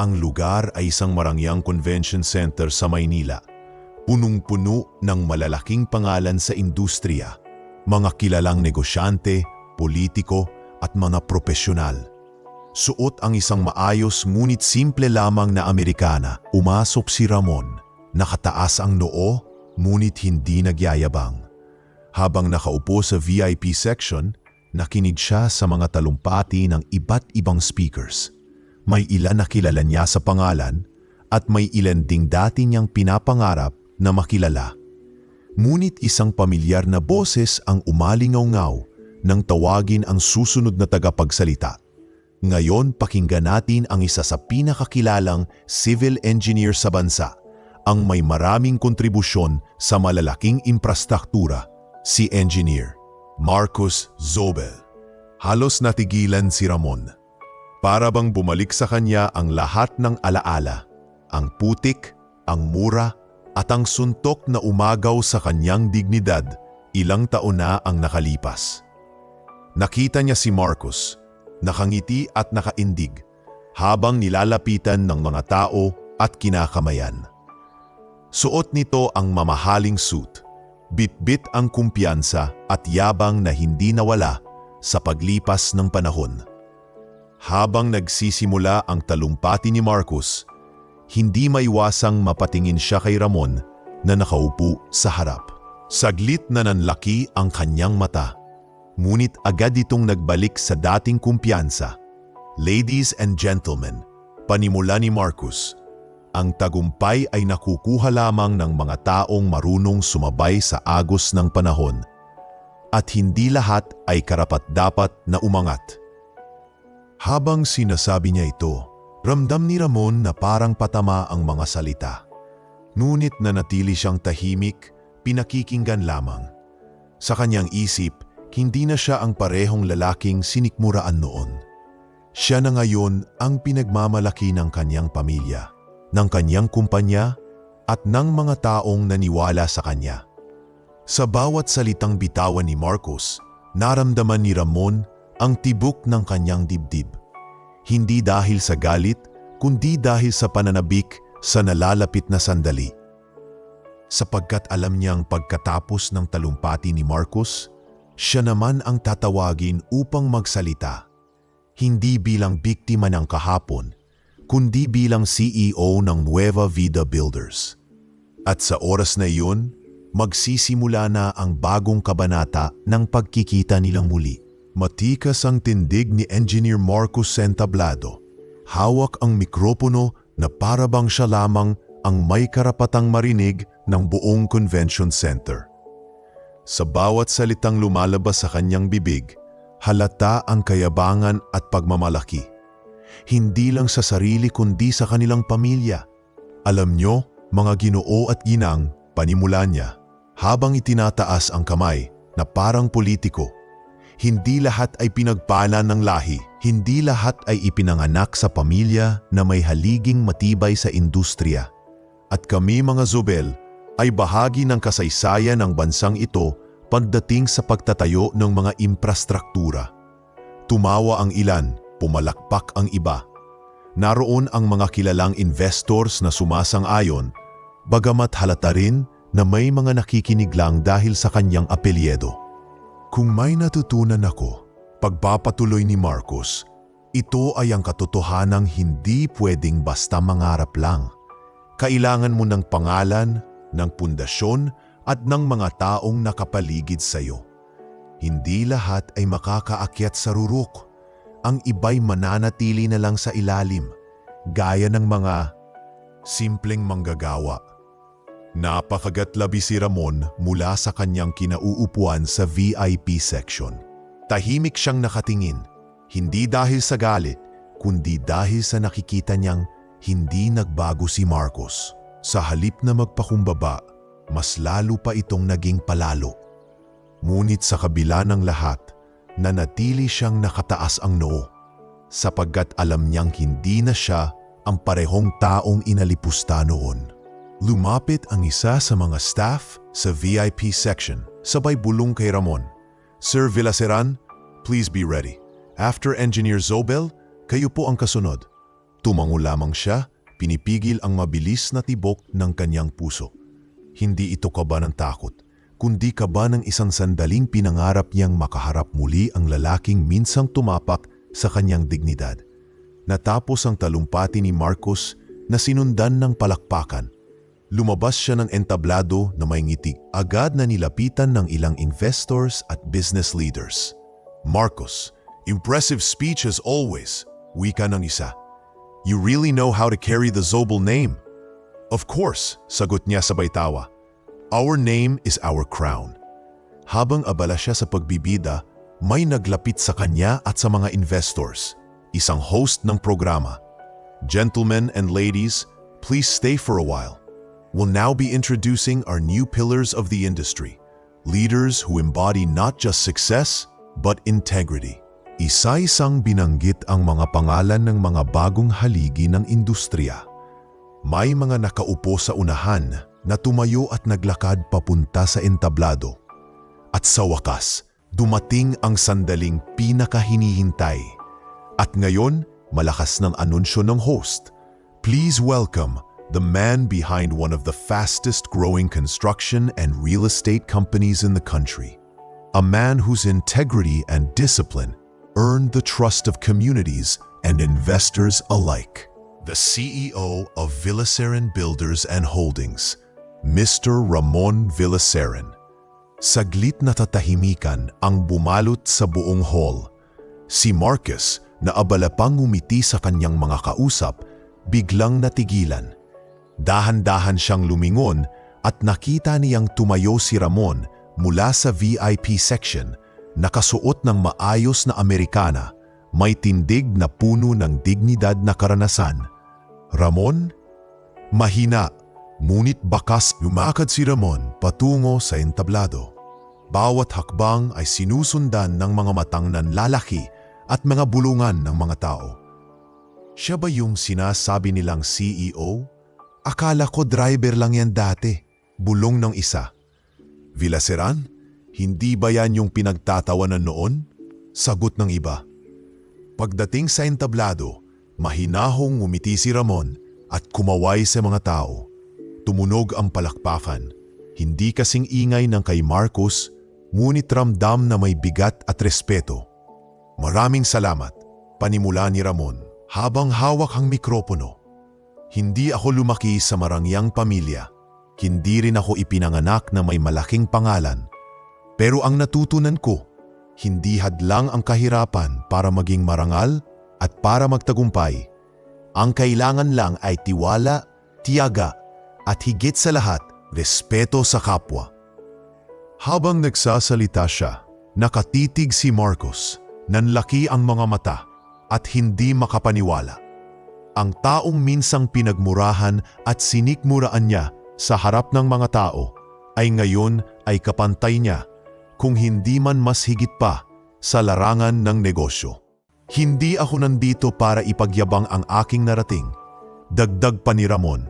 Ang lugar ay isang marangyang convention center sa Maynila. Punong-puno ng malalaking pangalan sa industriya, mga kilalang negosyante, politiko at mga propesyonal. Suot ang isang maayos ngunit simple lamang na Amerikana. Umasok si Ramon, nakataas ang noo ngunit hindi nagyayabang. Habang nakaupo sa VIP section, Nakinig siya sa mga talumpati ng iba't ibang speakers. May ilan na kilala niya sa pangalan at may ilan ding dati niyang pinapangarap na makilala. Ngunit isang pamilyar na boses ang umalingaw-ngaw nang tawagin ang susunod na tagapagsalita. Ngayon pakinggan natin ang isa sa pinakakilalang civil engineer sa bansa, ang may maraming kontribusyon sa malalaking infrastruktura, si Engineer Marcus Zobel. Halos natigilan si Ramon. Para bang bumalik sa kanya ang lahat ng alaala, ang putik, ang mura, at ang suntok na umagaw sa kanyang dignidad ilang taon na ang nakalipas. Nakita niya si Marcus, nakangiti at nakaindig, habang nilalapitan ng mga tao at kinakamayan. Suot nito ang mamahaling suit, bit-bit ang kumpiyansa at yabang na hindi nawala sa paglipas ng panahon. Habang nagsisimula ang talumpati ni Marcus, hindi maiwasang mapatingin siya kay Ramon na nakaupo sa harap. Saglit na nanlaki ang kanyang mata, ngunit agad itong nagbalik sa dating kumpiyansa. Ladies and gentlemen, panimula ni Marcus, ang tagumpay ay nakukuha lamang ng mga taong marunong sumabay sa agos ng panahon. At hindi lahat ay karapat-dapat na umangat. Habang sinasabi niya ito, ramdam ni Ramon na parang patama ang mga salita. Ngunit nanatili siyang tahimik, pinakikinggan lamang. Sa kanyang isip, hindi na siya ang parehong lalaking sinikmuraan noon. Siya na ngayon ang pinagmamalaki ng kanyang pamilya, ng kanyang kumpanya at ng mga taong naniwala sa kanya. Sa bawat salitang bitawan ni Marcus, naramdaman ni Ramon ang tibok ng kanyang dibdib. Hindi dahil sa galit, kundi dahil sa pananabik sa nalalapit na sandali. Sapagkat alam niyang pagkatapos ng talumpati ni Marcus, siya naman ang tatawagin upang magsalita. Hindi bilang biktima ng kahapon, kundi bilang CEO ng Nueva Vida Builders. At sa oras na iyon, magsisimula na ang bagong kabanata ng pagkikita nilang muli. Matikas ang tindig ni Engineer Marcus entablado. Hawak ang mikropono na para bang siya lamang ang may karapatang marinig ng buong convention center. Sa bawat salitang lumalabas sa kanyang bibig, halata ang kayabangan at pagmamalaki. Hindi lang sa sarili kundi sa kanilang pamilya. Alam nyo, mga Ginoo at ginang, panimula niya, habang itinataas ang kamay na parang politiko. Hindi lahat ay pinagpala ng lahi. Hindi lahat ay ipinanganak sa pamilya na may haliging matibay sa industriya. At kami mga Zobel ay bahagi ng kasaysayan ng bansang ito pagdating sa pagtatayo ng mga infrastruktura. Tumawa ang ilan, pumalakpak ang iba. Naroon ang mga kilalang investors na sumasang-ayon, bagamat halata rin na may mga nakikinig lang dahil sa kanyang apelyedo. Kung may natutunan ako, pagpapatuloy ni Marcus, ito ay ang katotohanang hindi pwedeng basta mangarap lang. Kailangan mo ng pangalan, ng pundasyon at ng mga taong nakapaligid sa iyo. Hindi lahat ay makakaakyat sa rurok. Ang iba'y mananatili na lang sa ilalim, gaya ng mga simpleng manggagawa. Napakagatlabi si Ramon mula sa kanyang kinauupuan sa VIP section. Tahimik siyang nakatingin, hindi dahil sa galit, kundi dahil sa nakikita niyang hindi nagbago si Marcus. Sa halip na magpakumbaba, mas lalo pa itong naging palalo. Ngunit sa kabila ng lahat, nanatili siyang nakataas ang noo, sapagkat alam niyang hindi na siya ang parehong taong inalipusta noon. Lumapit ang isa sa mga staff sa VIP section, sabay bulong kay Ramon. Sir Villaseran, please be ready. After Engineer Zobel, kayo po ang kasunod. Tumango lamang siya, pinipigil ang mabilis na tibok ng kanyang puso. Hindi ito kaba ng takot, kundi kaba ng isang sandaling pinangarap niyang makaharap muli ang lalaking minsang tumapak sa kanyang dignidad. Natapos ang talumpati ni Marcus na sinundan ng palakpakan. Lumabas siya ng entablado na may ngiti. Agad na nilapitan ng ilang investors at business leaders. Marcos, impressive speech as always. Wika ng isa. You really know how to carry the Zobel name? Of course, sagot niya sabay tawa. Our name is our crown. Habang abala siya sa pagbibida, may naglapit sa kanya at sa mga investors. Isang host ng programa. Gentlemen and ladies, please stay for a while. We'll now be introducing our new pillars of the industry. Leaders who embody not just success, but integrity. Isa-isang binanggit ang mga pangalan ng mga bagong haligi ng industriya. May mga nakaupo sa unahan na tumayo at naglakad papunta sa entablado. At sa wakas, dumating ang sandaling pinakahinihintay. At ngayon, malakas ng anunsyo ng host. Please welcome the man behind one of the fastest growing construction and real estate companies in the country. A man whose integrity and discipline earned the trust of communities and investors alike. The CEO of Villaseran Builders and Holdings, Mr. Ramon Villaseran. Saglit na tatahimikan ang bumalot sa buong hall. Si Marcos, na abala pang ngumiti sa kanyang mga kausap, biglang natigilan. Dahan-dahan siyang lumingon at nakita niyang tumayo si Ramon mula sa VIP section, nakasuot ng maayos na Amerikana, may tindig na puno ng dignidad na karanasan. Ramon? Mahina, ngunit bakas lumakad si Ramon patungo sa entablado. Bawat hakbang ay sinusundan ng mga matang nanlalaki at mga bulungan ng mga tao. Siya ba yung sinasabi nilang CEO? Akala ko driver lang yan dati, bulong ng isa. Villaseran? Hindi ba yan yung pinagtatawanan noon? Sagot ng iba. Pagdating sa entablado, mahinahong ngumiti si Ramon at kumaway sa mga tao. Tumunog ang palakpakan. Hindi kasing ingay ng kay Marcos, ngunit ramdam na may bigat at respeto. Maraming salamat, panimula ni Ramon habang hawak ang mikropono. Hindi ako lumaki sa marangyang pamilya. Hindi rin ako ipinanganak na may malaking pangalan. Pero ang natutunan ko, hindi hadlang ang kahirapan para maging marangal at para magtagumpay. Ang kailangan lang ay tiwala, tiyaga, at higit sa lahat, respeto sa kapwa. Habang nagsasalita siya, nakatitig si Marcos. Nanlaki ang mga mata at hindi makapaniwala. Ang taong minsang pinagmurahan at sinikmuraan niya sa harap ng mga tao ay ngayon ay kapantay niya, kung hindi man mas higit pa, sa larangan ng negosyo. Hindi ako nandito para ipagyabang ang aking narating, dagdag pa ni Ramon,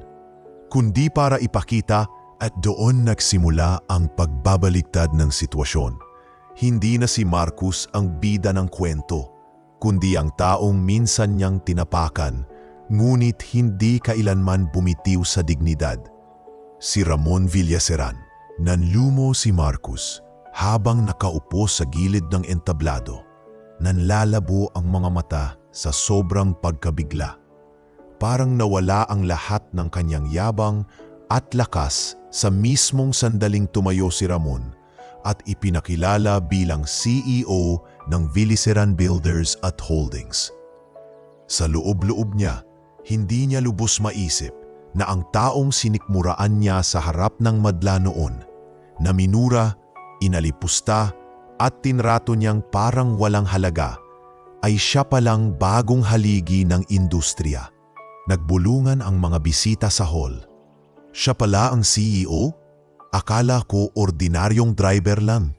kundi para ipakita at doon nagsimula ang pagbabaliktad ng sitwasyon. Hindi na si Marcos ang bida ng kwento, kundi ang taong minsan niyang tinapakan, ngunit hindi kailanman bumitiw sa dignidad. Si Ramon Villaseran. Nanlumo si Marcos habang nakaupo sa gilid ng entablado. Nanlalabo ang mga mata sa sobrang pagkabigla. Parang nawala ang lahat ng kanyang yabang at lakas sa mismong sandaling tumayo si Ramon at ipinakilala bilang CEO ng Villaseran Builders at Holdings. Sa loob-loob niya, hindi niya lubos maisip na ang taong sinikmuraan niya sa harap ng madla noon, na minura, inalipusta at tinrato niyang parang walang halaga, ay siya palang bagong haligi ng industriya. Nagbulungan ang mga bisita sa hall. Siya pala ang CEO? Akala ko ordinaryong driver lang.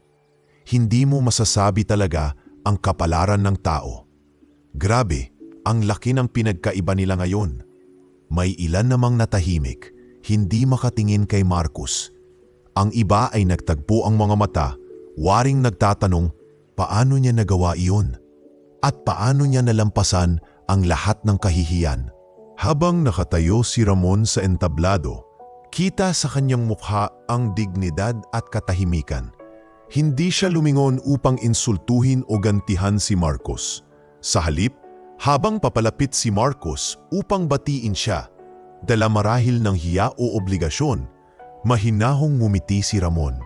Hindi mo masasabi talaga ang kapalaran ng tao. Grabe, ang laki ng pinagkaiba nila ngayon. May ilan namang natahimik, hindi makatingin kay Marcos. Ang iba ay nagtagpo ang mga mata, waring nagtatanong paano niya nagawa iyon at paano niya nalampasan ang lahat ng kahihiyan. Habang nakatayo si Ramon sa entablado, kita sa kanyang mukha ang dignidad at katahimikan. Hindi siya lumingon upang insultuhin o gantihan si Marcos. Sa halip, habang papalapit si Marcos upang batiin siya, dala marahil ng hiya o obligasyon, mahinahong ngumiti si Ramon.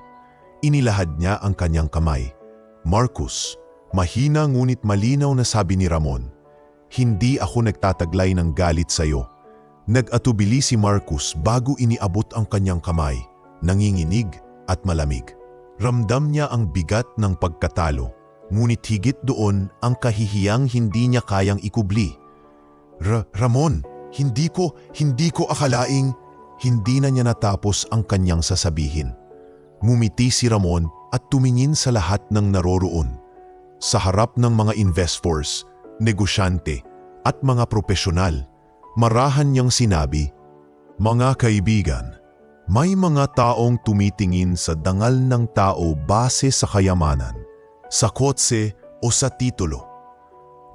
Inilahad niya ang kanyang kamay. Marcos, Mahina ngunit malinaw na sabi ni Ramon, "Hindi ako nagtataglay ng galit sa'yo." Nag-atubili si Marcus bago iniabot ang kanyang kamay, nanginginig at malamig. Ramdam niya ang bigat ng pagkatalo, ngunit higit doon ang kahihiyang hindi niya kayang ikubli. Ramon, hindi ko akalaing." Hindi na niya natapos ang kanyang sasabihin. Ngumiti si Ramon at tumingin sa lahat ng naroroon. Sa harap ng mga investors, negosyante at mga profesional, marahan niyang sinabi, "Mga kaibigan, may mga taong tumitingin sa dangal ng tao base sa kayamanan, sa kotse o sa titulo.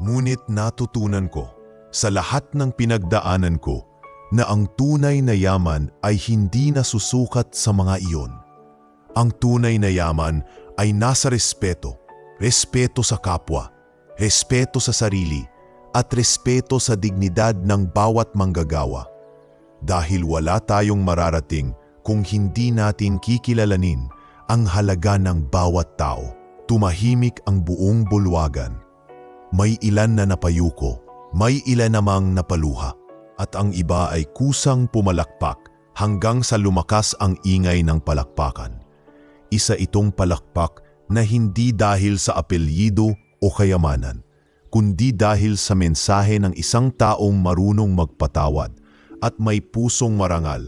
Ngunit natutunan ko sa lahat ng pinagdaanan ko na ang tunay na yaman ay hindi nasusukat sa mga iyon. Ang tunay na yaman ay nasa respeto, respeto sa kapwa, respeto sa sarili, at respeto sa dignidad ng bawat manggagawa. Dahil wala tayong mararating kung hindi natin kikilalanin ang halaga ng bawat tao." Tumahimik ang buong bulwagan. May ilan na napayuko, may ilan namang napaluha, at ang iba ay kusang pumalakpak hanggang sa lumakas ang ingay ng palakpakan. Isa itong palakpak na hindi dahil sa apelyido o kayamanan, kundi dahil sa mensahe ng isang taong marunong magpatawad at may pusong marangal.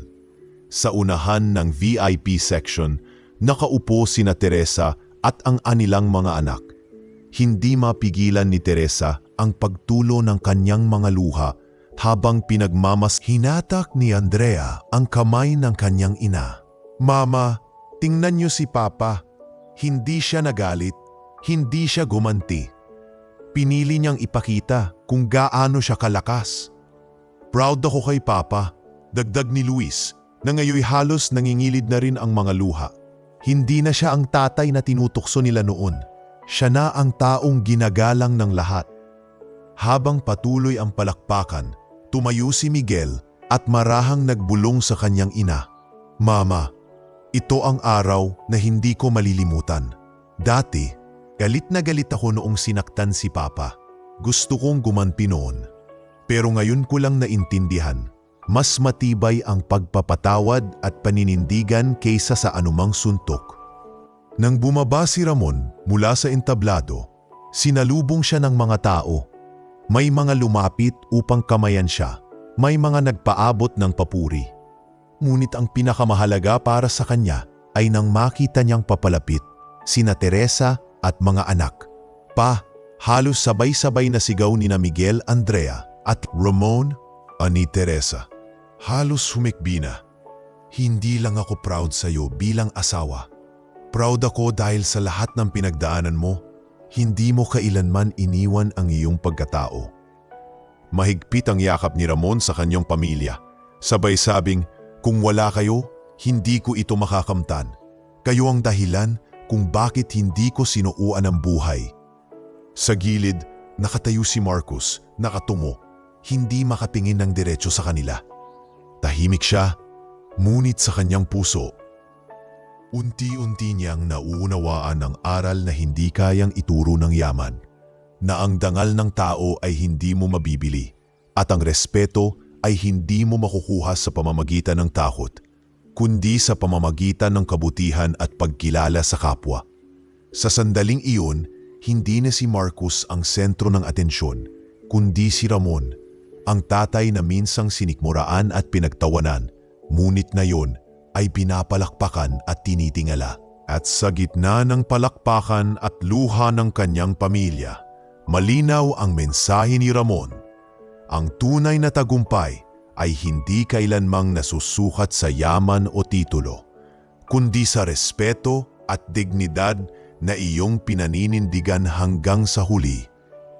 Sa unahan ng VIP section, nakaupo sina Teresa at ang anilang mga anak. Hindi mapigilan ni Teresa ang pagtulo ng kanyang mga luha habang hinatak ni Andrea ang kamay ng kanyang ina. "Mama, tingnan niyo si Papa. Hindi siya nagalit, hindi siya gumanti. Pinili niyang ipakita kung gaano siya kalakas." "Proud ako kay Papa," dagdag ni Luis, na ngayoy halos nangingilid na rin ang mga luha. Hindi na siya ang tatay na tinutukso nila noon. Siya na ang taong ginagalang ng lahat. Habang patuloy ang palakpakan, tumayo si Miguel at marahang nagbulong sa kanyang ina. "Mama, ito ang araw na hindi ko malilimutan. Dati, galit na galit ako noong sinaktan si Papa. Gusto kong gumanti noon. Pero ngayon ko lang naintindihan, mas matibay ang pagpapatawad at paninindigan kaysa sa anumang suntok." Nang bumaba si Ramon mula sa entablado, sinalubong siya ng mga tao. May mga lumapit upang kamayan siya, may mga nagpaabot ng papuri. Ngunit ang pinakamahalaga para sa kanya ay nang makita niyang papalapit sina Teresa at mga anak. Halos sabay-sabay na sigaw ni Miguel, Andrea at Ramon ani Teresa. Halos humikbi na. "Hindi lang ako proud sa iyo bilang asawa. Proud ako dahil sa lahat ng pinagdaanan mo. Hindi mo kailanman iniwan ang iyong pagkatao." Mahigpit ang yakap ni Ramon sa kanyang pamilya. Sabay sabing, "Kung wala kayo, hindi ko ito makakamtan. Kayo ang dahilan kung bakit hindi ko sinuuan ang buhay." Sa gilid, nakatayo si Marcus, nakatungo, hindi makatingin ng diretso sa kanila. Tahimik siya, ngunit sa kanyang puso, unti-unti niyang nauunawaan ang aral na hindi kayang ituro ng yaman, na ang dangal ng tao ay hindi mo mabibili at ang respeto ay hindi mo makukuha sa pamamagitan ng takot, kundi sa pamamagitan ng kabutihan at pagkilala sa kapwa. Sa sandaling iyon, hindi na si Marcus ang sentro ng atensyon, kundi si Ramon, ang tatay na minsang sinikmuraan at pinagtawanan, ngunit ngayon ay pinapalakpakan at tinitingala. At sa gitna ng palakpakan at luha ng kanyang pamilya, malinaw ang mensahe ni Ramon. Ang tunay na tagumpay ay hindi kailanmang nasusukat sa yaman o titulo, kundi sa respeto at dignidad na iyong pinaninindigan hanggang sa huli.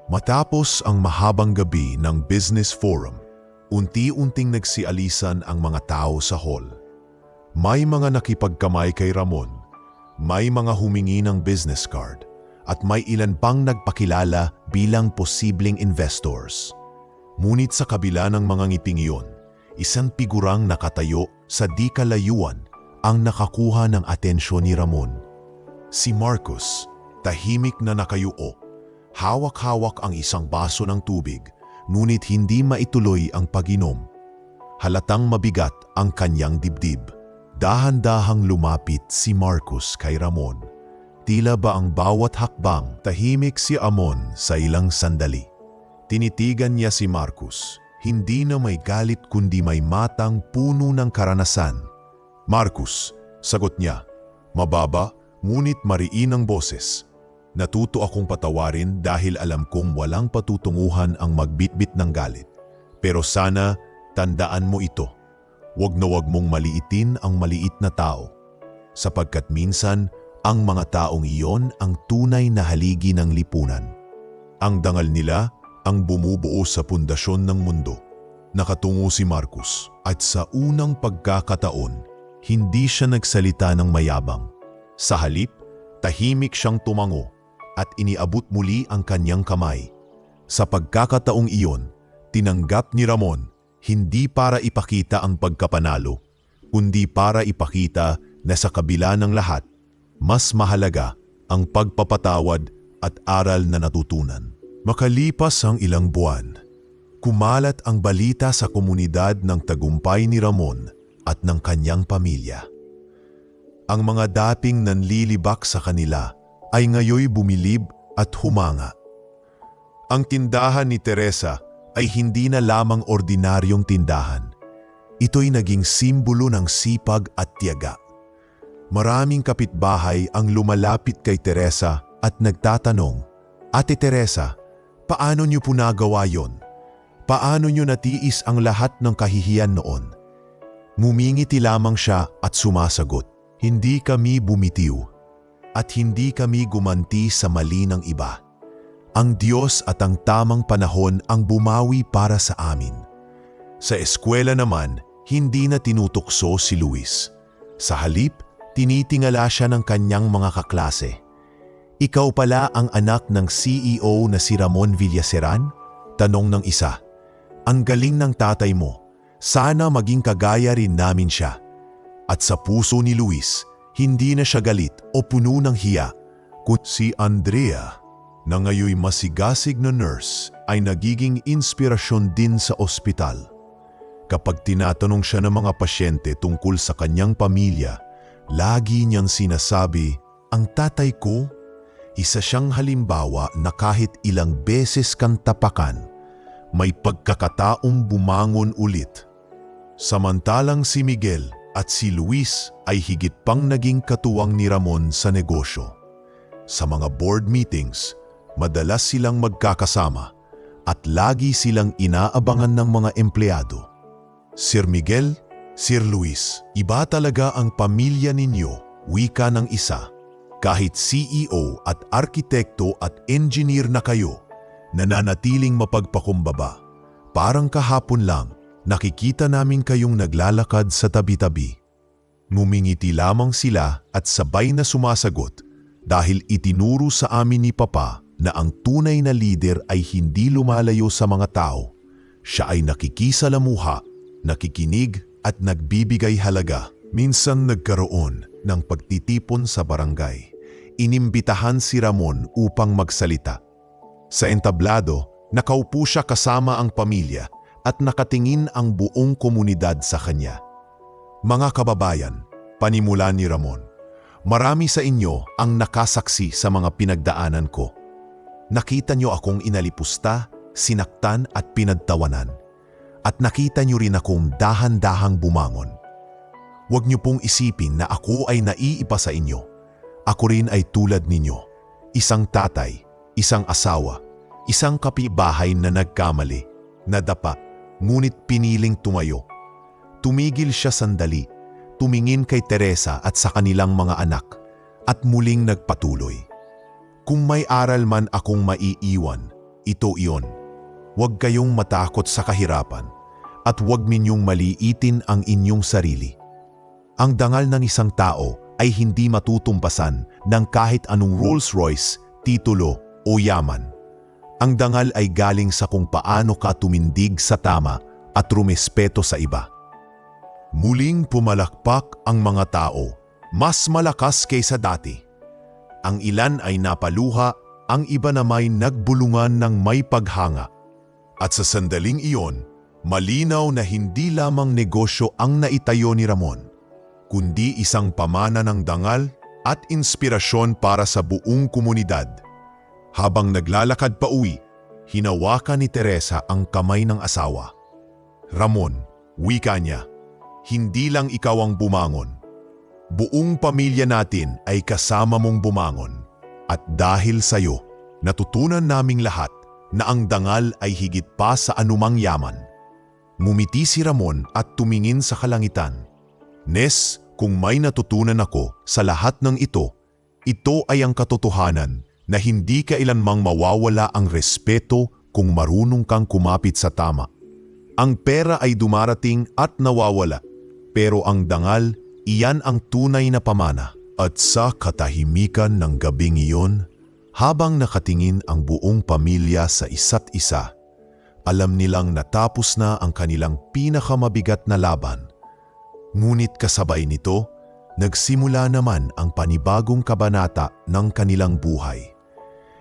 Matapos ang mahabang gabi ng business forum, unti-unting nagsialisan ang mga tao sa hall. May mga nakipagkamay kay Ramon, may mga humingi ng business card, at may ilan pang nagpakilala bilang posibleng investors. Ngunit sa kabila ng mga ngiting iyon, isang figurang nakatayo sa di kalayuan ang nakakuha ng atensyon ni Ramon. Si Marcus, tahimik na nakayuo, Hawak-hawak ang isang baso ng tubig, ngunit hindi maituloy ang pag-inom. Halatang mabigat ang kanyang dibdib. Dahan-dahang lumapit si Marcus kay Ramon. Tila ba ang bawat hakbang, tahimik si Amon sa ilang sandali. Tinitigan niya si Marcus, hindi na may galit kundi may matang puno ng karanasan. "Marcus," sagot niya, mababa ngunit mariin ang boses. "Natuto akong patawarin dahil alam kong walang patutunguhan ang magbitbit ng galit. Pero sana tandaan mo ito, wag na wag mong maliitin ang maliit na tao. Sapagkat minsan, ang mga taong iyon ang tunay na haligi ng lipunan. Ang dangal nila ang bumubuo sa pundasyon ng mundo." Nakatungo si Marcus at sa unang pagkakataon, hindi siya nagsalita ng mayabang. Sa halip, tahimik siyang tumango at iniabot muli ang kanyang kamay. Sa pagkakataong iyon, tinanggap ni Ramon hindi para ipakita ang pagkapanalo, kundi para ipakita na sa kabila ng lahat, mas mahalaga ang pagpapatawad at aral na natutunan. Makalipas ang ilang buwan, kumalat ang balita sa komunidad ng tagumpay ni Ramon at ng kanyang pamilya. Ang mga dating nanlilibak sa kanila ay ngayoy bumilib at humanga. Ang tindahan ni Teresa ay hindi na lamang ordinaryong tindahan. Ito'y naging simbolo ng sipag at tiyaga. Maraming kapitbahay ang lumalapit kay Teresa at nagtatanong, "Ate Teresa, paano niyo po nagawa yon? Paano niyo natiis ang lahat ng kahihiyan noon?" Ngumingiti lamang siya at sumasagot, "Hindi kami bumitiw at hindi kami gumanti sa mali ng iba. Ang Diyos at ang tamang panahon ang bumawi para sa amin." Sa eskwela naman, hindi na tinutukso si Luis. Sa halip, tinitingala siya ng kanyang mga kaklase. "Ikaw pala ang anak ng CEO na si Ramon Villaseran?" Tanong ng isa. "Ang galing ng tatay mo. Sana maging kagaya rin namin siya." At sa puso ni Luis, hindi na siya galit o puno ng hiya, kundi si Andrea, na ngayoy masigasig na nurse, ay nagiging inspirasyon din sa ospital. Kapag tinatanong siya ng mga pasyente tungkol sa kanyang pamilya, lagi niyang sinasabi, "Ang tatay ko, isa siyang halimbawa na kahit ilang beses kang tapakan, may pagkakataong bumangon ulit." Samantalang si Miguel at si Luis ay higit pang naging katuwang ni Ramon sa negosyo. Sa mga board meetings, madalas silang magkakasama at lagi silang inaabangan ng mga empleyado. "Sir Miguel, Sir Luis, iba talaga ang pamilya ninyo," wika ng isa. "Kahit CEO at arkitekto at engineer na kayo, nananatiling mapagpakumbaba. Parang kahapon lang, nakikita namin kayong naglalakad sa tabi-tabi." Ngumingiti lamang sila at sabay na sumasagot dahil itinuro sa amin ni Papa na ang tunay na lider ay hindi lumalayo sa mga tao. Siya ay nakikisalamuha, nakikinig at nagbibigay halaga. Minsan nagkaroon ng pagtitipon sa barangay. Inimbitahan si Ramon upang magsalita. Sa entablado, nakaupo siya kasama ang pamilya at nakatingin ang buong komunidad sa kanya. "Mga kababayan," panimula ni Ramon, "marami sa inyo ang nakasaksi sa mga pinagdaanan ko. Nakita niyo akong inalipusta, sinaktan at pinagtawanan. At nakita niyo rin akong dahan-dahang bumangon. Huwag niyo pong isipin na ako ay naiiba sa inyo. Ako rin ay tulad ninyo. Isang tatay, isang asawa, isang kapitbahay na nagkamali, nadapa, ngunit piniling tumayo." Tumigil siya sandali, tumingin kay Teresa at sa kanilang mga anak, at muling nagpatuloy. "Kung may aral man akong maiiwan, ito iyon. Huwag kayong matakot sa kahirapan at huwag ninyong maliitin ang inyong sarili. Ang dangal ng isang tao ay hindi matutumpasan ng kahit anong Rolls-Royce, titulo o yaman. Ang dangal ay galing sa kung paano ka tumindig sa tama at rumespeto sa iba." Muling pumalakpak ang mga tao, mas malakas kaysa dati. Ang ilan ay napaluha, ang iba na may nagbulungan ng may paghanga. At sa sandaling iyon, malinaw na hindi lamang negosyo ang naitayo ni Ramon, kundi isang pamana ng dangal at inspirasyon para sa buong komunidad. Habang naglalakad pa uwi, hinawakan ni Teresa ang kamay ng asawa. Ramon, wika niya, hindi lang ikaw ang bumangon. Buong pamilya natin ay kasama mong bumangon. At dahil sa'yo, natutunan naming lahat na ang dangal ay higit pa sa anumang yaman. Ngumiti si Ramon at tumingin sa kalangitan. Nes, kung may natutunan ako sa lahat ng ito ay ang katotohanan na hindi kailanmang mawawala ang respeto kung marunong kang kumapit sa tama. Ang pera ay dumarating at nawawala, pero ang dangal, iyan ang tunay na pamana. At sa katahimikan ng gabing iyon, habang nakatingin ang buong pamilya sa isa't isa, alam nilang natapos na ang kanilang pinakamabigat na laban. Ngunit kasabay nito, nagsimula naman ang panibagong kabanata ng kanilang buhay.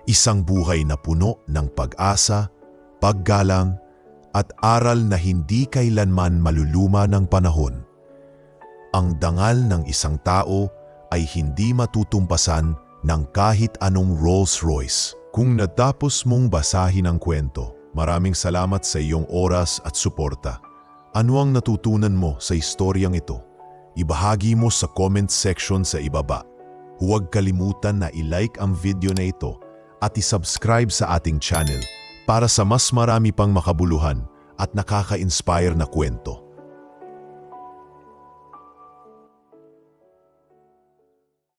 Isang buhay na puno ng pag-asa, paggalang, at aral na hindi kailanman maluluma ng panahon. Ang dangal ng isang tao ay hindi matutumpasan ng kahit anong Rolls-Royce. Kung natapos mong basahin ang kwento, maraming salamat sa iyong oras at suporta. Ano ang natutunan mo sa istoryang ito? Ibahagi mo sa comment section sa ibaba. Huwag kalimutan na i-like ang video na ito at i-subscribe sa ating channel para sa mas marami pang makabuluhan at nakaka-inspire na kwento.